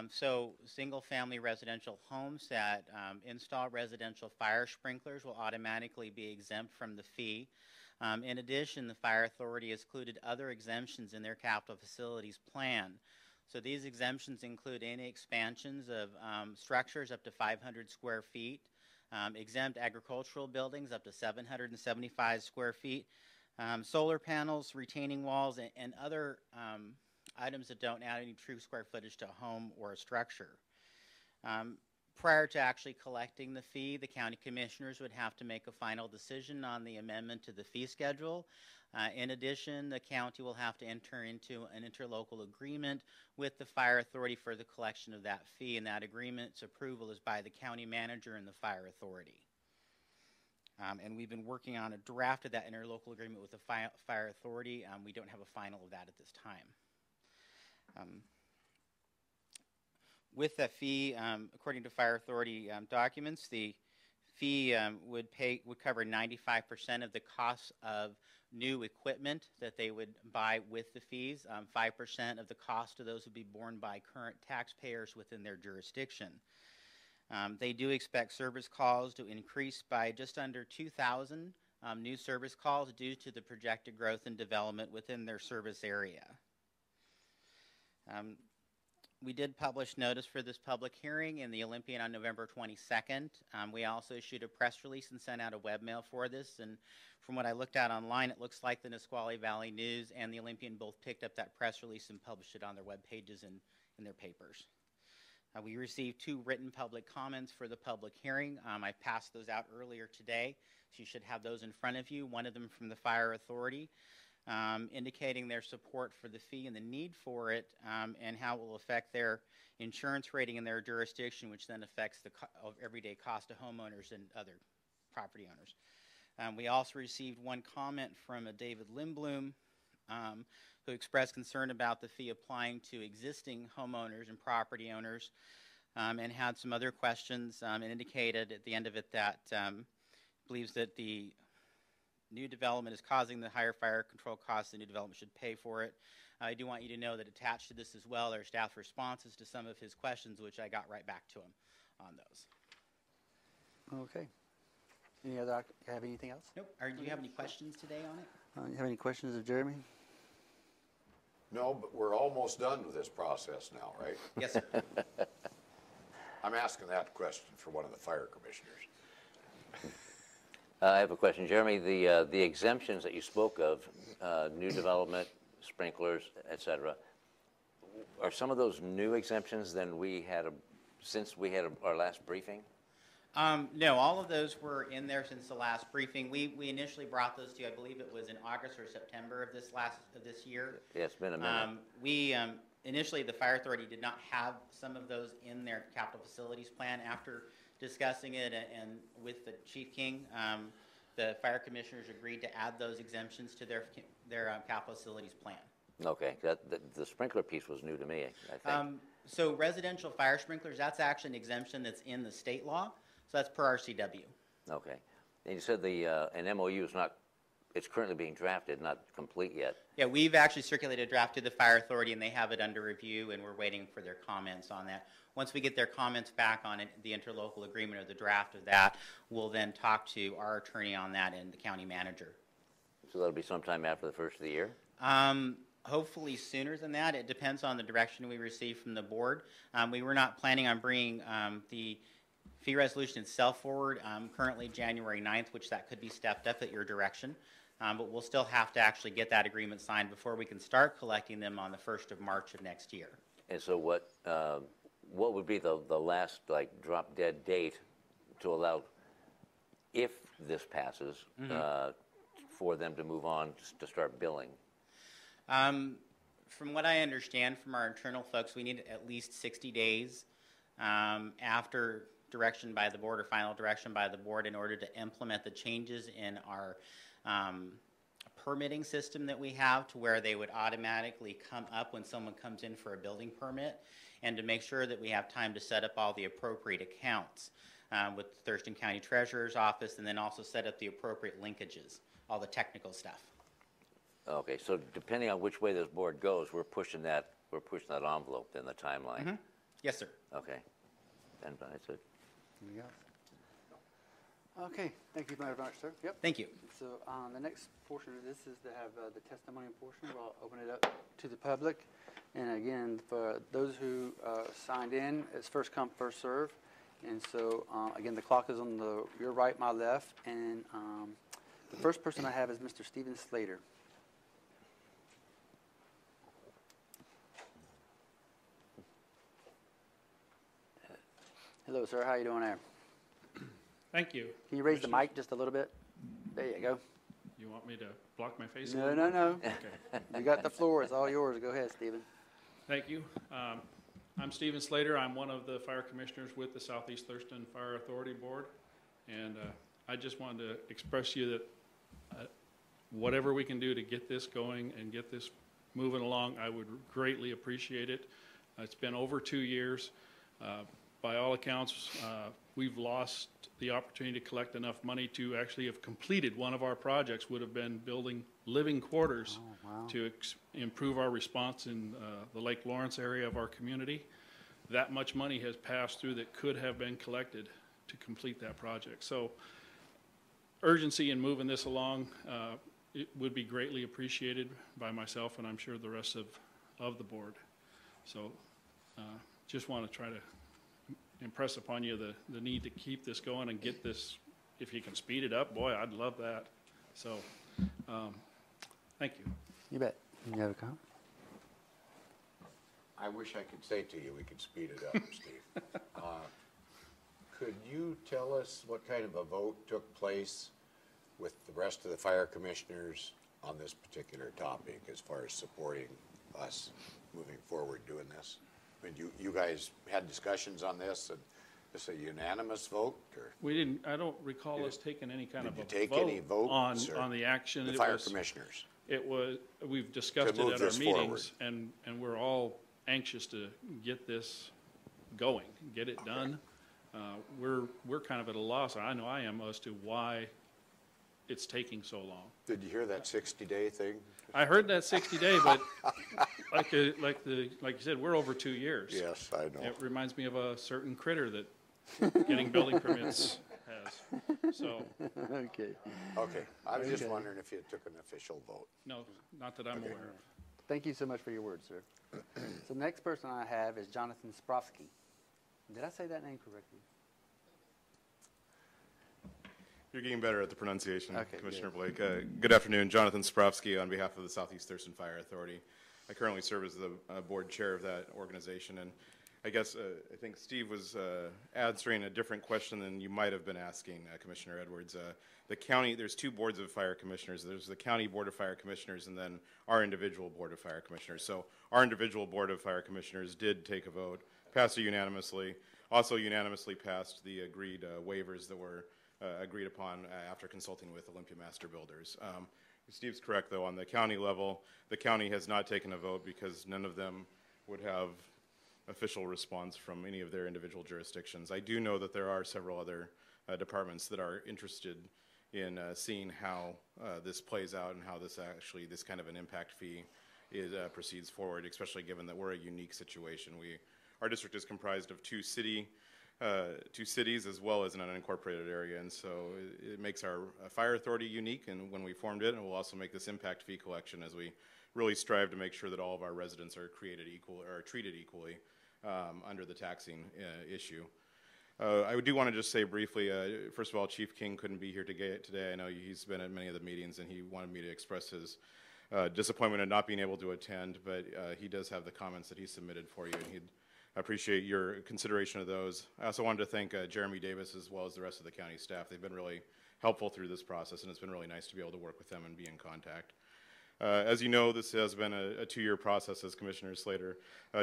So single-family residential homes that install residential fire sprinklers will automatically be exempt from the fee. In addition, the Fire Authority has included other exemptions in their capital facilities plan. So these exemptions include any expansions of structures up to 500 square feet, exempt agricultural buildings up to 775 square feet, solar panels, retaining walls, and other items that don't add any true square footage to a home or a structure. Prior to actually collecting the fee, the county commissioners would have to make a final decision on the amendment to the fee schedule. In addition, the county will have to enter into an interlocal agreement with the fire authority for the collection of that fee, and that agreement's approval is by the county manager and the fire authority. And we've been working on a draft of that interlocal agreement with the fire authority. We don't have a final of that at this time. With the fee, according to fire authority documents, the fee would cover 95% of the cost of new equipment that they would buy with the fees. 5% of the cost of those would be borne by current taxpayers within their jurisdiction. They do expect service calls to increase by just under 2,000 new service calls due to the projected growth and development within their service area. We did publish notice for this public hearing in the Olympian on November 22nd. We also issued a press release and sent out a webmail for this. And from what I looked at online, it looks like the Nisqually Valley News and the Olympian both picked up that press release and published it on their web pages and in their papers. We received 2 written public comments for the public hearing. I passed those out earlier today, so you should have those in front of you. One of them from the Fire Authority, indicating their support for the fee and the need for it, and how it will affect their insurance rating in their jurisdiction, which then affects the everyday cost of homeowners and other property owners. We also received one comment from a David Lindblom, who expressed concern about the fee applying to existing homeowners and property owners, and had some other questions, and indicated at the end of it that believes that the new development is causing the higher fire control costs. The new development should pay for it. I do want you to know that attached to this as well are staff responses to some of his questions, which I got right back to him on those. Okay. Any other, have anything else? Nope. Do you have any questions today on it? You have any questions of Jeremy? No, but we're almost done with this process now, right? Yes, sir. I'm asking that question for one of the fire commissioners. I have a question, Jeremy. The exemptions that you spoke of, new development, sprinklers, et cetera, are some of those new exemptions than we had since we had our last briefing? No, all of those were in there since the last briefing. We initially brought those to you, I believe it was in August or September of this year. Yeah, it's been a minute. Initially, the fire authority did not have some of those in their capital facilities plan. After discussing it and with the Chief King, the fire commissioners agreed to add those exemptions to their capital facilities plan. Okay, the sprinkler piece was new to me, I think. So residential fire sprinklers, that's actually an exemption that's in the state law. So that's per RCW. Okay. And you said an MOU is it's currently being drafted, not complete yet. Yeah, we've actually circulated a draft to the fire authority, and they have it under review, and we're waiting for their comments on that. Once we get their comments back on it, the interlocal agreement or the draft of that, we'll then talk to our attorney on that and the county manager. So that'll be sometime after the first of the year? Hopefully sooner than that. It depends on the direction we receive from the board. We were not planning on bringing the fee resolution itself forward currently January 9th, which that could be stepped up at your direction. But we'll still have to actually get that agreement signed before we can start collecting them on the 1st of March of next year. And so what would be the last drop dead date to allow, if this passes, for them to move on to start billing? From what I understand from our internal folks, we need at least 60 days after direction by the board or final direction by the board in order to implement the changes in our permitting system that we have, to where they would automatically come up when someone comes in for a building permit, and to make sure that we have time to set up all the appropriate accounts with the Thurston County Treasurer's Office, and then also set up the appropriate linkages, all the technical stuff. Okay, so depending on which way this board goes, we're pushing that envelope in the timeline. Yes, sir. Okay, and that's it. Anything else? Okay, thank you very much, sir. Yep. Thank you. So the next portion of this is to have the testimony portion. We'll open it up to the public. And again, for those who signed in, it's first come, first serve. And so again, the clock is on your right, my left. And the first person I have is Mr. Stephen Slater. Hello, sir. How are you doing there? Thank you. Can you raise the mic just a little bit? There you go. You want me to block my face? No. Okay. You got the floor. It's all yours. Go ahead, Stephen. Thank you. I'm Stephen Slater. I'm one of the fire commissioners with the Southeast Thurston Fire Authority Board. And I just wanted to express to you that whatever we can do to get this going and get this moving along, I would greatly appreciate it. It's been over 2 years. By all accounts, we've lost the opportunity to collect enough money to actually have completed one of our projects, would have been building living quarters to improve our response in the Lake Lawrence area of our community. That much money has passed through that could have been collected to complete that project. So urgency in moving this along, it would be greatly appreciated by myself and I'm sure the rest of the board. So just want to try to impress upon you the need to keep this going and get this, if you can speed it up, boy, I'd love that. So thank you. You bet. You have a comment? I wish I could say to you we could speed it up, Steve. Could you tell us what kind of a vote took place with the rest of the fire commissioners on this particular topic as far as supporting us moving forward doing this? I mean, you guys had discussions on this, and this a unanimous vote, or? We didn't, I don't recall us taking any kind of a take any votes on the action. The fire commissioners. It was, we've discussed it at our meetings, and we're all anxious to get this going, get it done. We're kind of at a loss, and I know I am, as to why it's taking so long. Did you hear that 60-day thing? I heard that 60-day, but like you said, we're over 2 years. Yes, I know. It reminds me of a certain critter that getting building permits has. So. Okay. Okay. I was just wondering if you took an official vote. No, not that I'm aware of. Thank you so much for your words, sir. So the next person I have is Jonathan Sprofsky. Did I say that name correctly? You're getting better at the pronunciation, okay, Commissioner Blake. Good afternoon. Jonathan Sprofsky on behalf of the Southeast Thurston Fire Authority. I currently serve as the board chair of that organization, and I guess I think Steve was answering a different question than you might have been asking, Commissioner Edwards. The county, there's 2 boards of fire commissioners. There's the county board of fire commissioners and then our individual board of fire commissioners. So our individual board of fire commissioners did take a vote, passed it unanimously, also unanimously passed the agreed waivers that were agreed upon after consulting with Olympia Master Builders. Steve's correct, though. On the county level, the county has not taken a vote because none of them would have official response from any of their individual jurisdictions. I do know that there are several other departments that are interested in seeing how this plays out and how this kind of an impact fee proceeds forward, especially given that we're a unique situation. Our district is comprised of 2 cities as well as an unincorporated area, and so it makes our fire authority unique. And when we formed it, and we'll also make this impact fee collection as we really strive to make sure that all of our residents are treated equally under the taxing issue. I do want to just say briefly, first of all, Chief King couldn't be here today. I know he's been at many of the meetings, and he wanted me to express his disappointment at not being able to attend, but he does have the comments that he submitted for you, and he'd appreciate your consideration of those. I also wanted to thank Jeremy Davis as well as the rest of the county staff. They've been really helpful through this process, and it's been really nice to be able to work with them and be in contact. As you know, this has been a 2-year process, as Commissioner Slater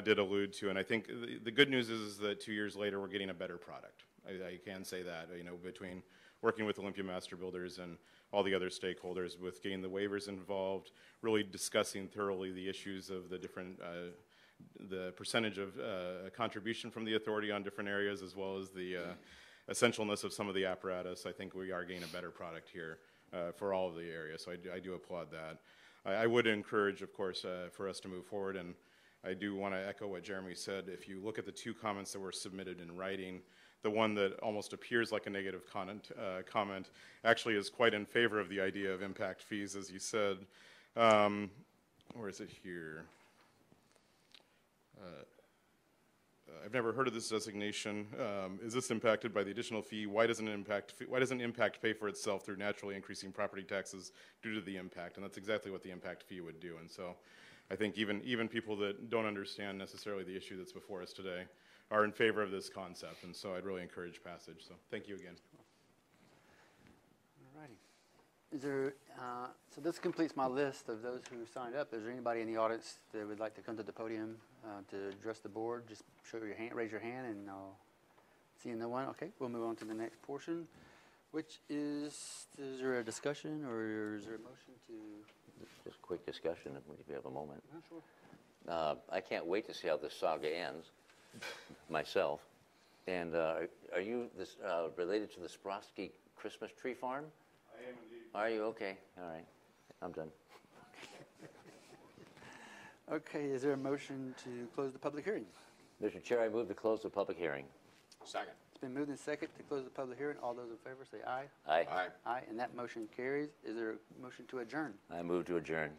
did allude to, and I think the good news is that 2 years later we're getting a better product. I can say that, between working with Olympia Master Builders and all the other stakeholders, with getting the waivers involved, really discussing thoroughly the issues of the different the percentage of contribution from the authority on different areas, as well as the essentialness of some of the apparatus. I think we are getting a better product here for all of the areas, so I do applaud that. I would encourage, of course, for us to move forward, and I do want to echo what Jeremy said. If you look at the 2 comments that were submitted in writing, the one that almost appears like a negative comment actually is quite in favor of the idea of impact fees, as you said. Where is it here? I've never heard of this designation. Is this impacted by the additional fee? Why doesn't impact pay for itself through naturally increasing property taxes due to the impact? And that's exactly what the impact fee would do. And so I think even people that don't understand necessarily the issue that's before us today are in favor of this concept. And so I'd really encourage passage. So thank you again. All righty. Is there, so this completes my list of those who signed up. Is there anybody in the audience that would like to come to the podium to address the board? Just show your hand, raise your hand, and I'll see no one. Okay, we'll move on to the next portion. which is there a discussion or is there a motion to? Just a quick discussion if you have a moment. Sure. I can't wait to see how this saga ends, myself. And are you related to the Sprosky Christmas tree farm? I am indeed. Are you? Okay. All right. I'm done. Okay, is there a motion to close the public hearing? Mr. Chair, I move to close the public hearing. Second. It's been moved and second to close the public hearing. All those in favor say aye. Aye. Aye. Aye, and that motion carries. Is there a motion to adjourn? I move to adjourn.